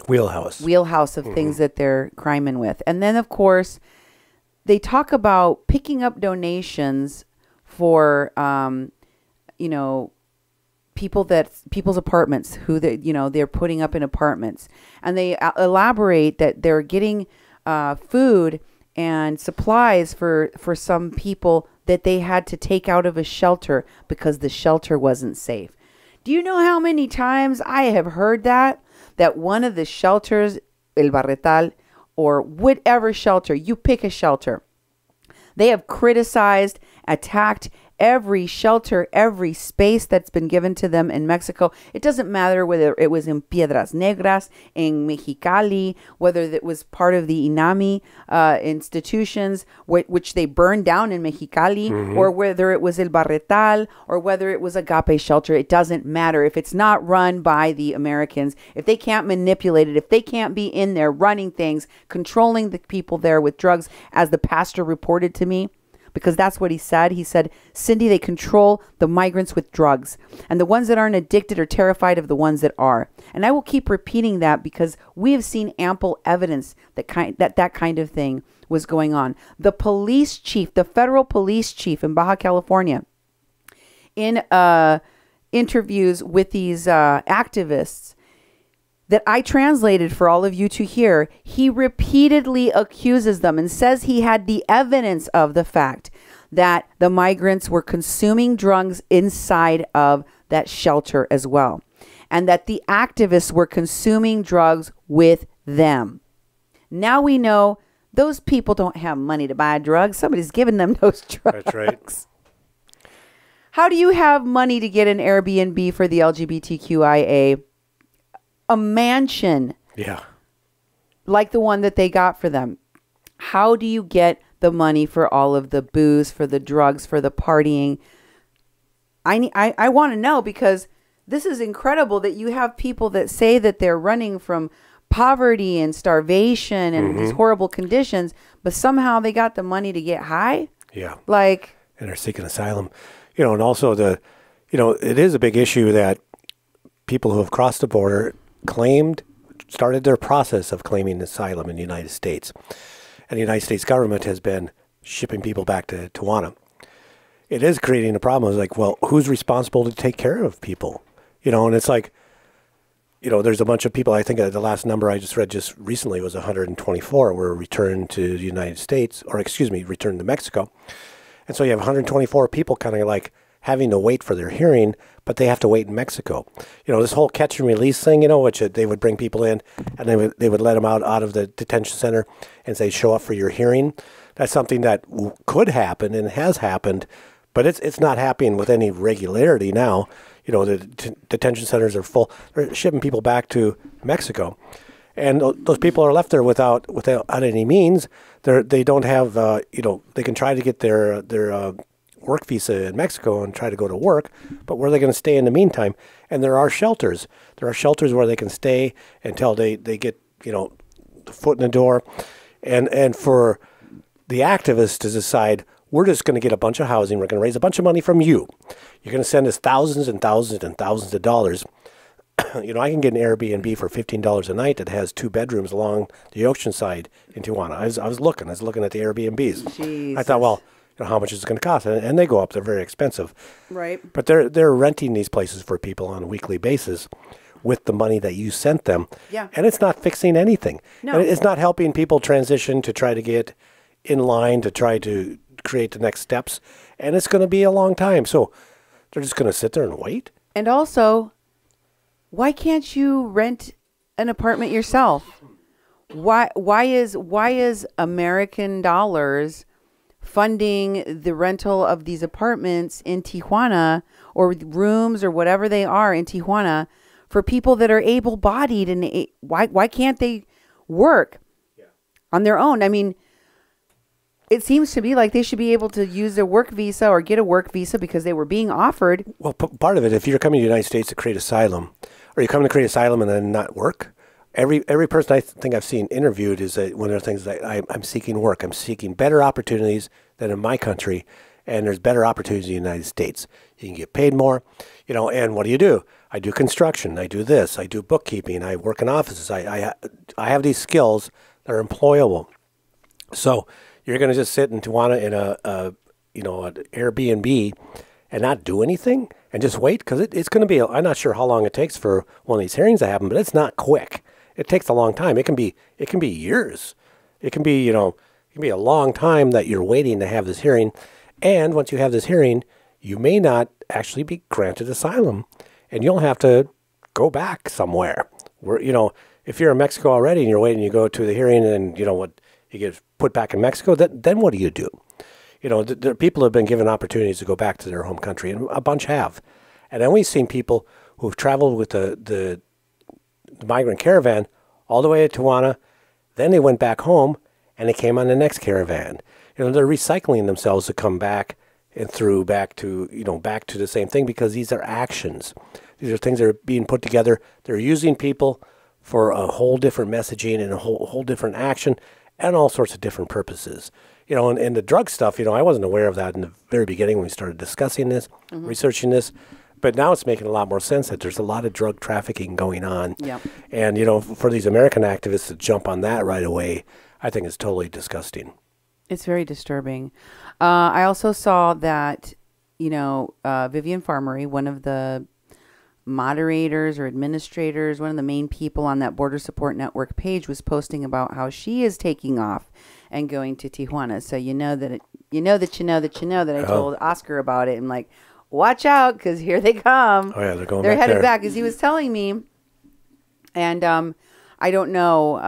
wheelhouse of things that they're criming with. And then, of course, they talk about picking up donations for, people's apartments, who they're putting up in apartments. And they elaborate that they're getting food and supplies for some people that they had to take out of a shelter because the shelter wasn't safe. Do you know how many times I have heard that one of the shelters, El Barretal, or whatever shelter, you pick a shelter, they have criticized, attacked every shelter, every space that's been given to them in Mexico. It doesn't matter whether it was in Piedras Negras, in Mexicali, whether it was part of the INAMI institutions, which they burned down in Mexicali, or whether it was El Barretal, or whether it was Agape Shelter. It doesn't matter. If it's not run by the Americans, if they can't manipulate it, if they can't be in there running things, controlling the people there with drugs, as the pastor reported to me, because that's what he said. He said, Cindy, they control the migrants with drugs. And the ones that aren't addicted are terrified of the ones that are. And I will keep repeating that because we have seen ample evidence that kind of thing was going on. The police chief, the federal police chief in Baja California, in interviews with these activists that I translated for all of you to hear, he repeatedly accuses them and says he had the evidence of the fact that the migrants were consuming drugs inside of that shelter as well, and that the activists were consuming drugs with them. Now we know those people don't have money to buy drugs. Somebody's giving them those drugs. That's right. How do you have money to get an Airbnb for the LGBTQIA? A mansion, like the one that they got for them. How do you get the money for all of the booze, for the drugs, for the partying? I want to know, because this is incredible that you have people that say that they're running from poverty and starvation and these horrible conditions, but somehow they got the money to get high. Yeah. And they're seeking asylum. And also it is a big issue that people who have crossed the border started their process of claiming asylum in the United States. And the United States government has been shipping people back to Tijuana. It is creating a problem. It's like, well, who's responsible to take care of people? And it's like, there's a bunch of people. I think the last number I just read just recently was 124 were returned to the United States, returned to Mexico. And so you have 124 people kind of like having to wait for their hearing, but they have to wait in Mexico. This whole catch and release thing, which they would bring people in and they would let them out of the detention center and say, show up for your hearing. That's something that could happen and has happened, but it's not happening with any regularity now. The detention centers are full. They're shipping people back to Mexico. And those people are left there without any means. They don't have, they can try to get their work visa in Mexico and try to go to work, but where are they going to stay in the meantime? And there are shelters. There are shelters where they can stay until they get, the foot in the door. And for the activists to decide, we're just going to get a bunch of housing. We're going to raise a bunch of money from you. You're going to send us thousands and thousands and thousands of dollars. I can get an Airbnb for $15 a night that has 2 bedrooms along the ocean side in Tijuana. I was looking at the Airbnbs. Jesus. I thought, well, how much is it going to cost? And they go up. They're very expensive. Right. But they're renting these places for people on a weekly basis with the money that you sent them. Yeah. And it's not fixing anything. No. And it's not helping people transition to try to get in line to try to create the next steps. And it's going to be a long time. So they're just going to sit there and wait. And also, why can't you rent an apartment yourself? Why is American dollars funding the rental of these apartments in Tijuana, or rooms or whatever they are in Tijuana, for people that are able-bodied? And why can't they work on their own? I mean, it seems to be like they should be able to use their work visa or get a work visa because they were being offered. Well, part of it, if you're coming to the United States to create asylum, or you're coming to create asylum and then not work, every person I think I've seen interviewed is that one of the things that I'm seeking work. I'm seeking better opportunities than in my country, and there's better opportunities in the United States. You can get paid more, and what do? I do construction. I do this. I do bookkeeping. I work in offices. I have these skills that are employable. So you're going to just sit in Tijuana in an Airbnb and not do anything and just wait? Because it's going to be, I'm not sure how long it takes for one of these hearings to happen, but it's not quick. It takes a long time. It can be years. It can be, it can be a long time that you're waiting to have this hearing. And once you have this hearing, you may not actually be granted asylum, and you'll have to go back somewhere. Where, if you're in Mexico already and you're waiting, you go to the hearing and, you get put back in Mexico, then what do? There people have been given opportunities to go back to their home country, and a bunch have. And then we've seen people who've traveled with the migrant caravan all the way to Tijuana, then they went back home, and they came on the next caravan. They're recycling themselves to come back and back to the same thing, because these are actions. These are things that are being put together. They're using people for a whole different messaging and a whole different action and all sorts of different purposes. And the drug stuff, I wasn't aware of that in the very beginning when we started discussing this, researching this. But now it's making a lot more sense that there's a lot of drug trafficking going on. Yep. And, for these American activists to jump on that right away, I think is totally disgusting. It's very disturbing. I also saw that, Vivian Farmery, one of the moderators or administrators, one of the main people on that Border Support Network page, was posting about how she is taking off and going to Tijuana. So that I told Oscar about it. I'm like, watch out, because here they come. Oh yeah, they're headed back, as he was telling me. And I don't know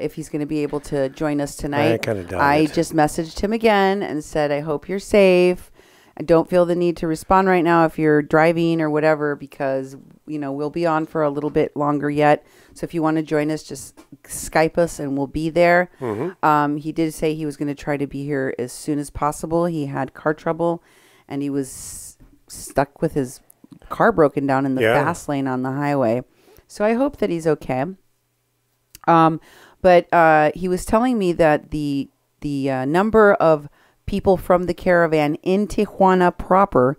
if he's going to be able to join us tonight. I kind of doubt I it. just messaged him again and said, I hope you're safe. I don't feel the need to respond right now if you're driving or whatever, because, we'll be on for a little bit longer yet. So if you want to join us, just Skype us and we'll be there. Mm-hmm. He did say he was going to try to be here as soon as possible. He had car trouble, and he was stuck with his car broken down in the fast lane on the highway. So I hope that he's okay. But he was telling me that the number of people from the caravan in Tijuana proper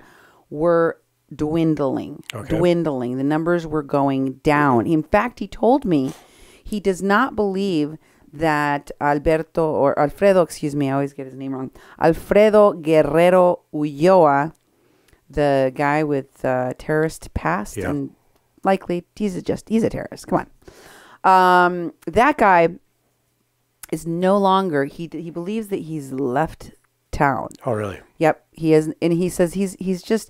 were dwindling. Dwindling. The numbers were going down. In fact, he told me he does not believe that Alfredo, I always get his name wrong, Alfredo Guerrero Ulloa, the guy with terrorist past, and likely he's a terrorist. Come on. That guy is no longer, he believes that he's left town. Oh, really? Yep, he is. And he says he's just,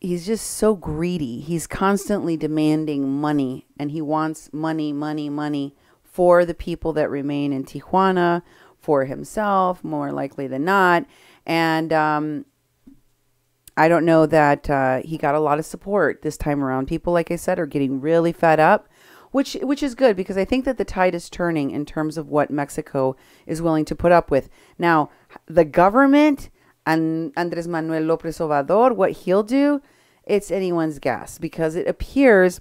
he's just so greedy. He's constantly demanding money, and he wants money, money, money for the people that remain in Tijuana, for himself, more likely than not. And I don't know that he got a lot of support this time around. People, like I said, are getting really fed up, which is good, because I think that the tide is turning in terms of what Mexico is willing to put up with. Now, the government and Andres Manuel López Obrador, what he'll do, it's anyone's guess, because it appears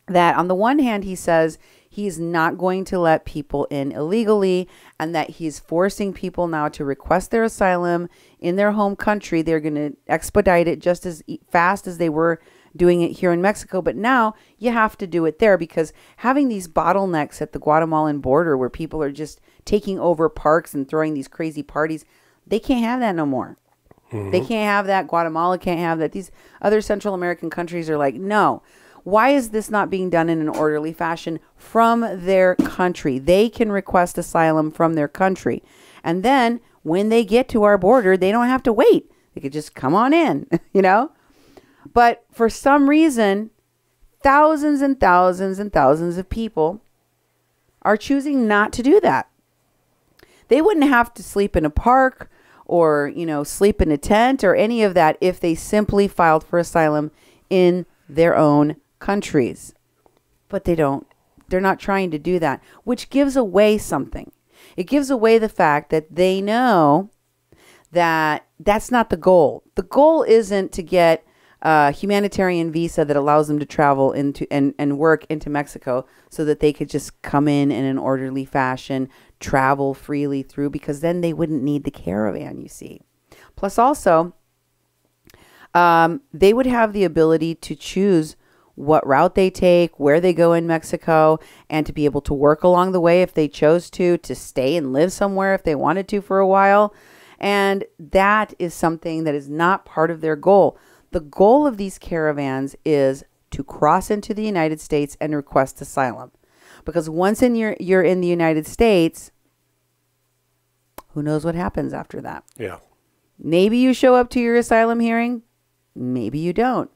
that on the one hand, he says he's not going to let people in illegally, and that he's forcing people now to request their asylum in their home country. They're going to expedite it just as fast as they were doing it here in Mexico. But now you have to do it there, because having these bottlenecks at the Guatemalan border where people are just taking over parks and throwing these crazy parties, they can't have that no more. They can't have that. Guatemala can't have that. These other Central American countries are like, no. Why is this not being done in an orderly fashion from their country? They can request asylum from their country. And then when they get to our border, they don't have to wait. They could just come on in, you know? But for some reason, thousands and thousands and thousands of people are choosing not to do that. They wouldn't have to sleep in a park or, you know, sleep in a tent or any of that if they simply filed for asylum in their own countries. But they don't. They're not trying to do that, which gives away something. It gives away the fact that they know that that's not the goal. The goal isn't to get a humanitarian visa that allows them to travel into and work into Mexico so that they could just come in an orderly fashion, travel freely through, because then they wouldn't need the caravan, you see. Plus also, they would have the ability to choose what route they take, where they go in Mexico, and to be able to work along the way if they chose to stay and live somewhere if they wanted to for a while. And that is something that is not part of their goal. The goal of these caravans is to cross into the United States and request asylum. Because once you're in the United States, who knows what happens after that? Yeah. Maybe you show up to your asylum hearing. Maybe you don't.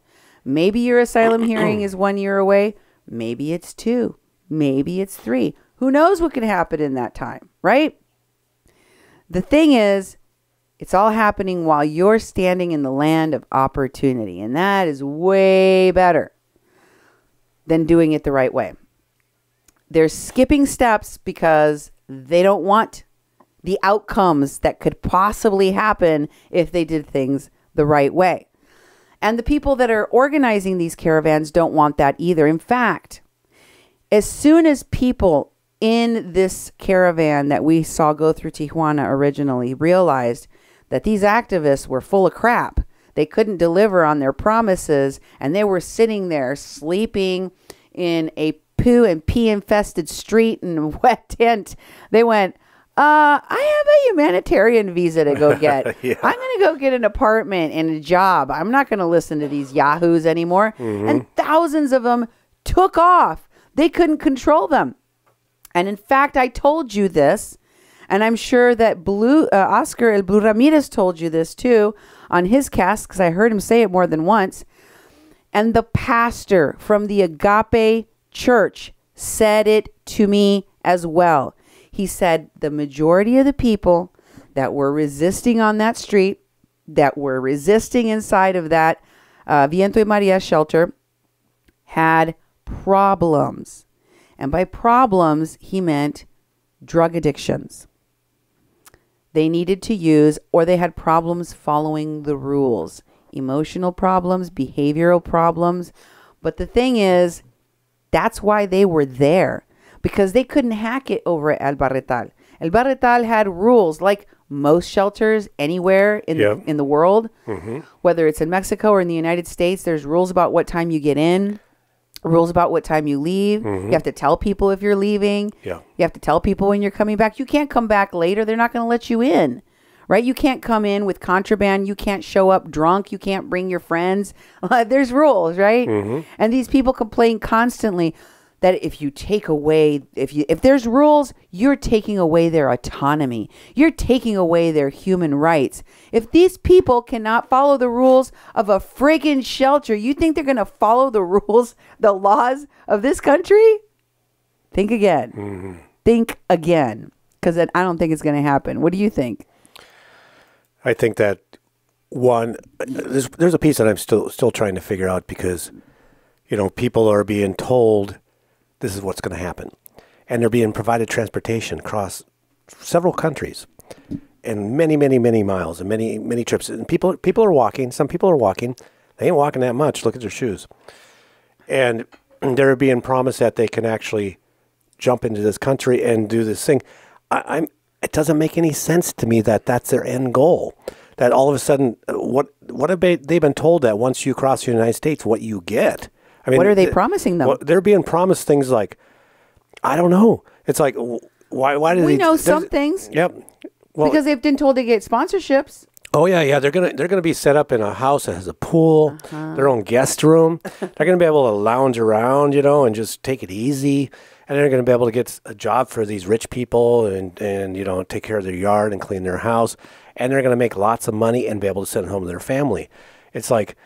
Maybe your asylum hearing is 1 year away. Maybe it's 2. Maybe it's 3. Who knows what could happen in that time, right? The thing is, it's all happening while you're standing in the land of opportunity. And that is way better than doing it the right way. They're skipping steps because they don't want the outcomes that could possibly happen if they did things the right way. And the people that are organizing these caravans don't want that either. In fact, as soon as people in this caravan that we saw go through Tijuana originally realized that these activists were full of crap, they couldn't deliver on their promises, and they were sitting there sleeping in a poo and pee infested street in a wet tent, they went, I have a humanitarian visa to go get. Yeah. I'm going to go get an apartment and a job. I'm not going to listen to these yahoos anymore. And thousands of them took off. They couldn't control them. And in fact, I told you this, and I'm sure that Oscar El Blue Ramirez told you this too on his cast, because I heard him say it more than once. And the pastor from the Agape Church said it to me as well. He said the majority of the people that were resisting on that street, that were resisting inside of that Viento y Maria shelter, had problems. And by problems, he meant drug addictions. They needed to use, or they had problems following the rules. Emotional problems, behavioral problems. But the thing is, that's why they were there. Because they couldn't hack it over at El Barretal. El Barretal had rules, like most shelters anywhere in the world. Whether it's in Mexico or in the United States, there's rules about what time you get in, rules about what time you leave. You have to tell people if you're leaving. You have to tell people when you're coming back. You can't come back later. They're not going to let you in, right? You can't come in with contraband. You can't show up drunk. You can't bring your friends. There's rules, right? And these people complain constantly. that if you take away, if there's rules, you're taking away their autonomy. You're taking away their human rights. If these people cannot follow the rules of a friggin' shelter, you think they're going to follow the rules, the laws of this country? Think again. Mm-hmm. Think again. Because I don't think it's going to happen. What do you think? I think that one, there's a piece that I'm still trying to figure out because, people are being told this is what's going to happen. And they're being provided transportation across several countries and many, many, many miles and many, many trips. And people are walking. Some people are walking. They ain't walking that much. Look at their shoes. And they're being promised that they can actually jump into this country and do this thing. It doesn't make any sense to me that that's their end goal. That all of a sudden, what have they been told that once you cross the United States, what you get? I mean, what are they promising them? Well, they're being promised things like, I don't know. It's like, why do we know some things? Yep. Well, because they've been told to get sponsorships. Oh yeah. They're gonna be set up in a house that has a pool, their own guest room. They're gonna be able to lounge around, and just take it easy. And they're going to be able to get a job for these rich people and take care of their yard and clean their house. And they're going to make lots of money and be able to send it home to their family. It's like,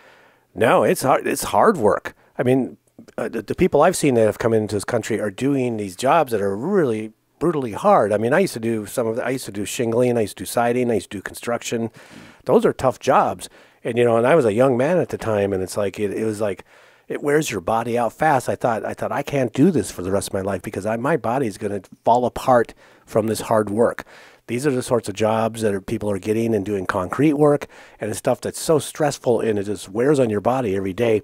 no, it's hard. It's hard work. I mean, the people I've seen that have come into this country are doing these jobs that are really brutally hard. I mean, I used to do I used to do shingling. I used to do siding. I used to do construction. Those are tough jobs. And, and I was a young man at the time. And it's like, it was like, it wears your body out fast. I thought I can't do this for the rest of my life because my body is going to fall apart from this hard work. These are the sorts of jobs that people are getting and doing concrete work and it's stuff that's so stressful and it just wears on your body every day.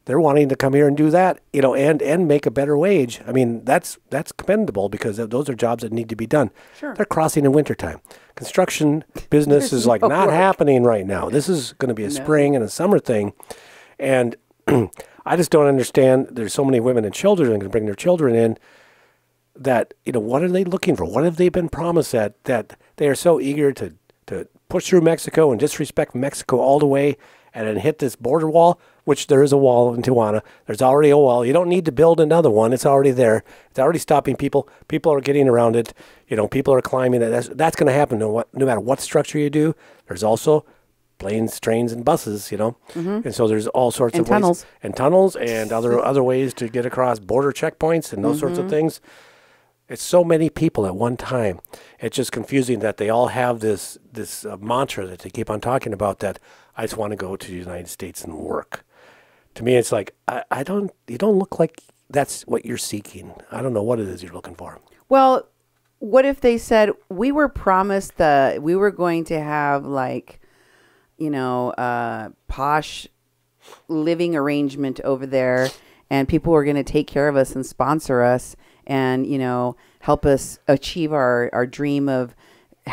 They're wanting to come here and do that, and make a better wage. I mean, that's commendable because those are jobs that need to be done. Sure. They're crossing in wintertime. Construction business is like not happening right now. This is going to be a spring and a summer thing. And I just don't understand. There's so many women and children that can bring their children in that, what are they looking for? What have they been promised that they are so eager to push through Mexico and disrespect Mexico all the way and then hit this border wall, which there is a wall in Tijuana. There's already a wall. You don't need to build another one. It's already there. It's already stopping people. People are getting around it. People are climbing it. That's going to happen no matter what structure you do. There's also planes, trains, and buses, Mm-hmm. And so there's all sorts of tunnels. ways. And tunnels and other ways to get across border checkpoints and those sorts of things. It's so many people at one time. It's just confusing that they all have this mantra that they keep on talking about that I just want to go to the United States and work. To me, it's like, you don't look like that's what you're seeking. I don't know what it is you're looking for. Well, what if they said, we were promised we were going to have posh living arrangement over there and people were going to take care of us and sponsor us and, help us achieve our dream of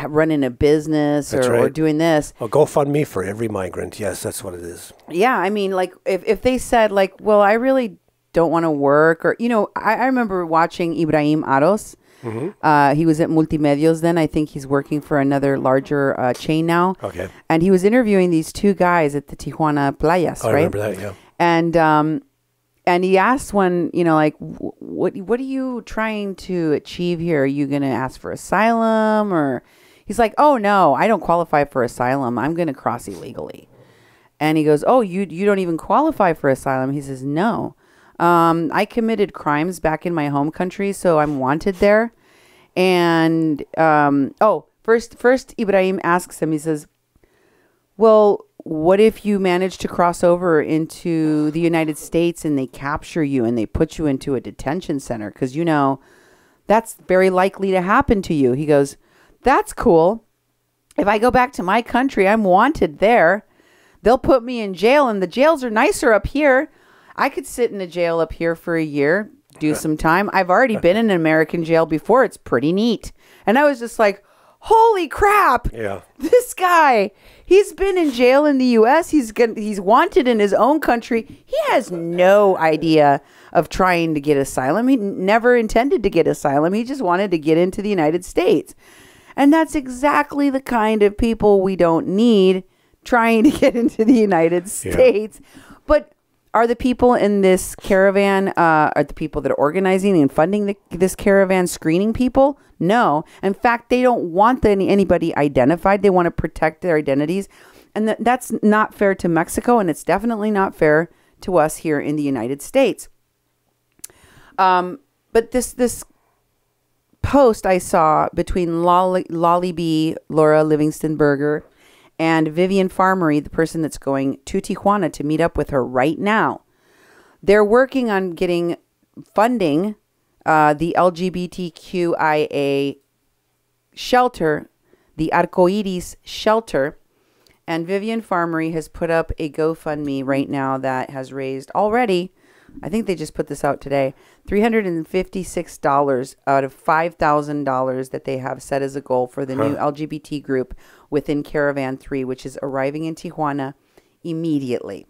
running a business or doing this. Well, GoFundMe for every migrant. Yes, that's what it is. Yeah. I mean, if they said well, I really don't want to work or, I remember watching Ibrahim Aros. Mm-hmm. He was at Multimedios then. I think he's working for another larger chain now. Okay. And he was interviewing these two guys at the Tijuana Playas, right? I remember that, yeah. And he asked one, what are you trying to achieve here? Are you going to ask for asylum? Or he's like, oh, no, I don't qualify for asylum. I'm going to cross illegally. And he goes, oh, you don't even qualify for asylum? He says, no. I committed crimes back in my home country, so I'm wanted there. And, first Ibrahim asks him, he says, well, what if you manage to cross over into the United States and they capture you and they put you into a detention center? Because, that's very likely to happen to you. He goes, that's cool. If I go back to my country, I'm wanted there. They'll put me in jail, and the jails are nicer up here. I could sit in a jail up here for a year, do some time. I've already been in an American jail before. It's pretty neat. And I was just like, holy crap. Yeah. This guy, he's been in jail in the U.S. He's wanted in his own country. He has no idea of trying to get asylum. He never intended to get asylum. He just wanted to get into the United States. And that's exactly the kind of people we don't need trying to get into the United States. But Are the people in this caravan, are the people that are organizing and funding this caravan screening people? No. In fact, they don't want anybody identified. They want to protect their identities. And that's not fair to Mexico, and it's definitely not fair to us here in the United States. But this post I saw between Lolly B, Laura Livingston Berger, and Vivian Farmery, the person that's going to Tijuana to meet up with her right now. They're working on getting funding the LGBTQIA shelter, the Arcoiris shelter. And Vivian Farmery has put up a GoFundMe right now that has raised already, I think they just put this out today, $356 out of $5,000 that they have set as a goal for the new LGBT group within Caravan 3, which is arriving in Tijuana immediately.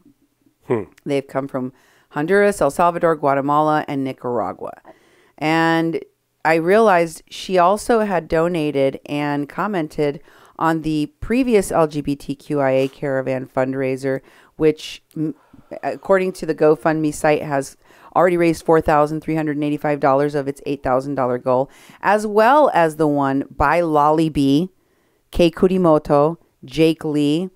They've come from Honduras, El Salvador, Guatemala, and Nicaragua. And I realized she also had donated and commented on the previous LGBTQIA Caravan fundraiser, which, according to the GoFundMe site, has already raised $4,385 of its $8,000 goal, as well as the one by Lolly B, Kei Kurimoto, Jake Lee,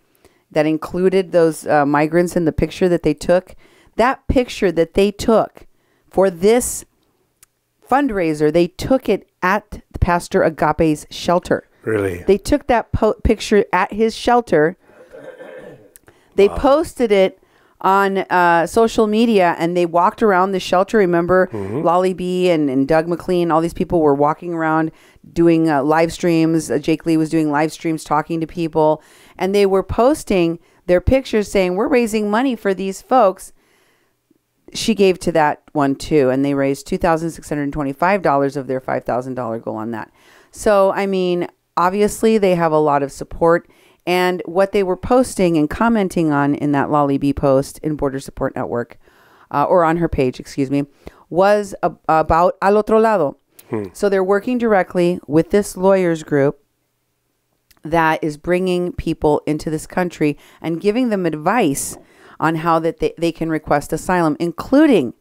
that included those migrants in the picture that they took. That picture that they took for this fundraiser, they took it at Pastor Agape's shelter. Really? They took that picture at his shelter. They posted it on social media, and they walked around the shelter. Remember, Lolly B and Doug McLean, all these people were walking around doing live streams. Jake Lee was doing live streams talking to people, and they were posting their pictures saying, we're raising money for these folks. She gave to that one too, and they raised $2,625 of their $5,000 goal on that. So, I mean, obviously they have a lot of support. And what they were posting and commenting on in that Lolly B post in Border Support Network, or on her page, excuse me, was about Al Otro Lado. So they're working directly with this lawyers group that is bringing people into this country and giving them advice on how that they can request asylum, including,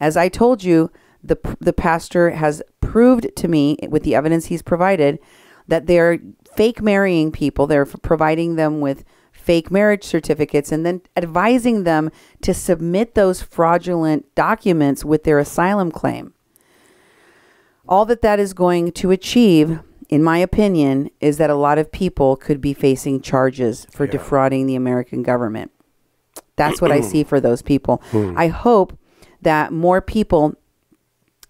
as I told you, the pastor has proved to me with the evidence he's provided that they're fake marrying people. They're providing them with fake marriage certificates and then advising them to submit those fraudulent documents with their asylum claim. All that is going to achieve, in my opinion, is that a lot of people could be facing charges for defrauding the American government. That's what I see for those people. I hope that more people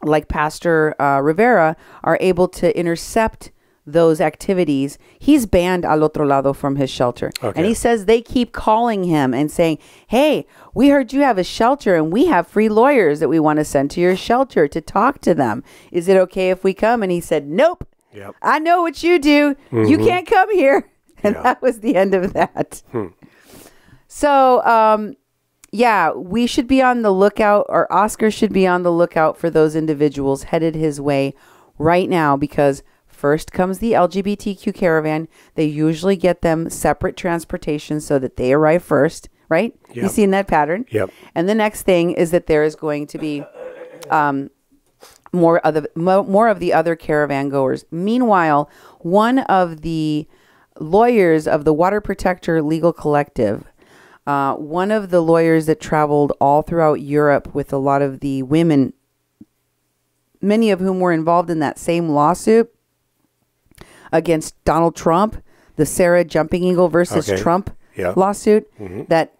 like Pastor Rivera are able to intercept those activities. He's banned Al Otro Lado from his shelter. And he says they keep calling him and saying, hey, we heard you have a shelter and we have free lawyers that we want to send to your shelter to talk to them. Is it okay if we come? And he said, nope. I know what you do. You can't come here. And that was the end of that. So, yeah, we should be on the lookout, or Oscar should be on the lookout for those individuals headed his way right now, because first comes the LGBTQ caravan. They usually get them separate transportation so that they arrive first, right? You've seen that pattern? And the next thing is that there is going to be more of the other caravan goers. Meanwhile, one of the lawyers of the Water Protector Legal Collective, one of the lawyers that traveled all throughout Europe with a lot of the women, many of whom were involved in that same lawsuit against Donald Trump, the Sarah Jumping Eagle versus Trump lawsuit that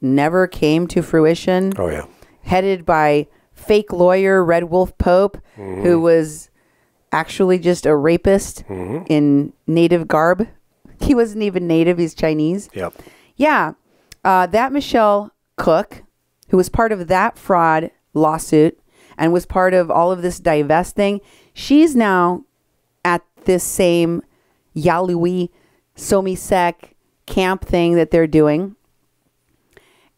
never came to fruition. Headed by fake lawyer Red Wolf Pope, who was actually just a rapist in native garb. He wasn't even native, he's Chinese. That Michelle Cook, who was part of that fraud lawsuit and was part of all of this divesting, she's now at this same Yalui Somisek camp thing that they're doing.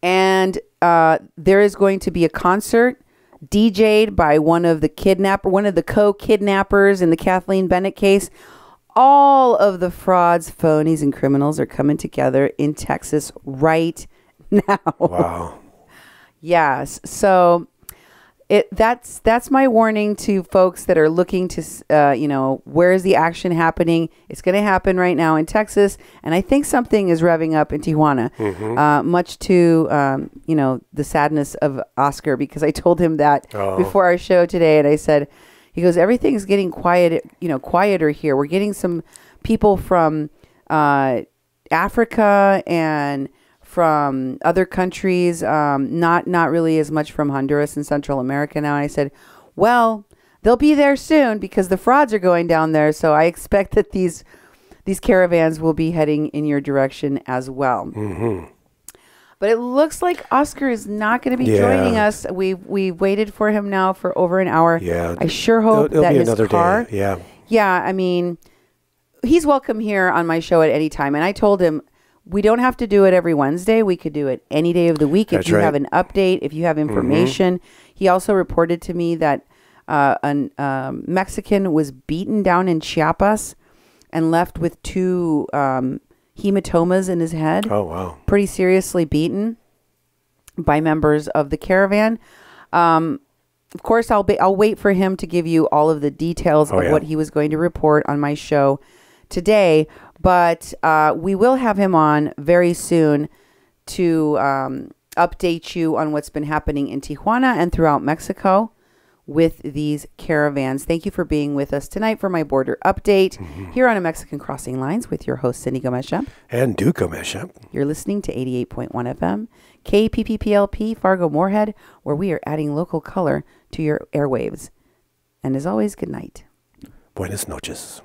And there is going to be a concert DJ'd by one of the co-kidnappers in the Kathleen Bennett case. All of the frauds, phonies, and criminals are coming together in Texas right now. Yes. So that's my warning to folks that are looking to, where is the action happening? It's going to happen right now in Texas. And I think something is revving up in Tijuana, much to, the sadness of Oscar, because I told him that before our show today. And I said, he goes, everything's getting quieter here. We're getting some people from Africa and from other countries, not really as much from Honduras and Central America now. And I said, well, they'll be there soon because the frauds are going down there. So I expect that these caravans will be heading in your direction as well. Mm-hmm. But it looks like Oscar is not going to be joining us. We've waited for him now for over an hour. Yeah, I sure hope it'll that be his another car. Day. Yeah. I mean, he's welcome here on my show at any time. And I told him, we don't have to do it every Wednesday. We could do it any day of the week. If you have an update, if you have information. He also reported to me that a Mexican was beaten down in Chiapas and left with 2 hematomas in his head. Oh, wow. Pretty seriously beaten by members of the caravan. Of course, I'll wait for him to give you all of the details of what he was going to report on my show today. But we will have him on very soon to update you on what's been happening in Tijuana and throughout Mexico with these caravans. Thank you for being with us tonight for my border update here on A Mexican Crossing Lines with your host, Cindy Gomez-Schempp. And Duke Gomez-Schempp. You're listening to 88.1 FM, KPPPLP, Fargo Moorhead, where we are adding local color to your airwaves. And as always, good night. Buenas noches.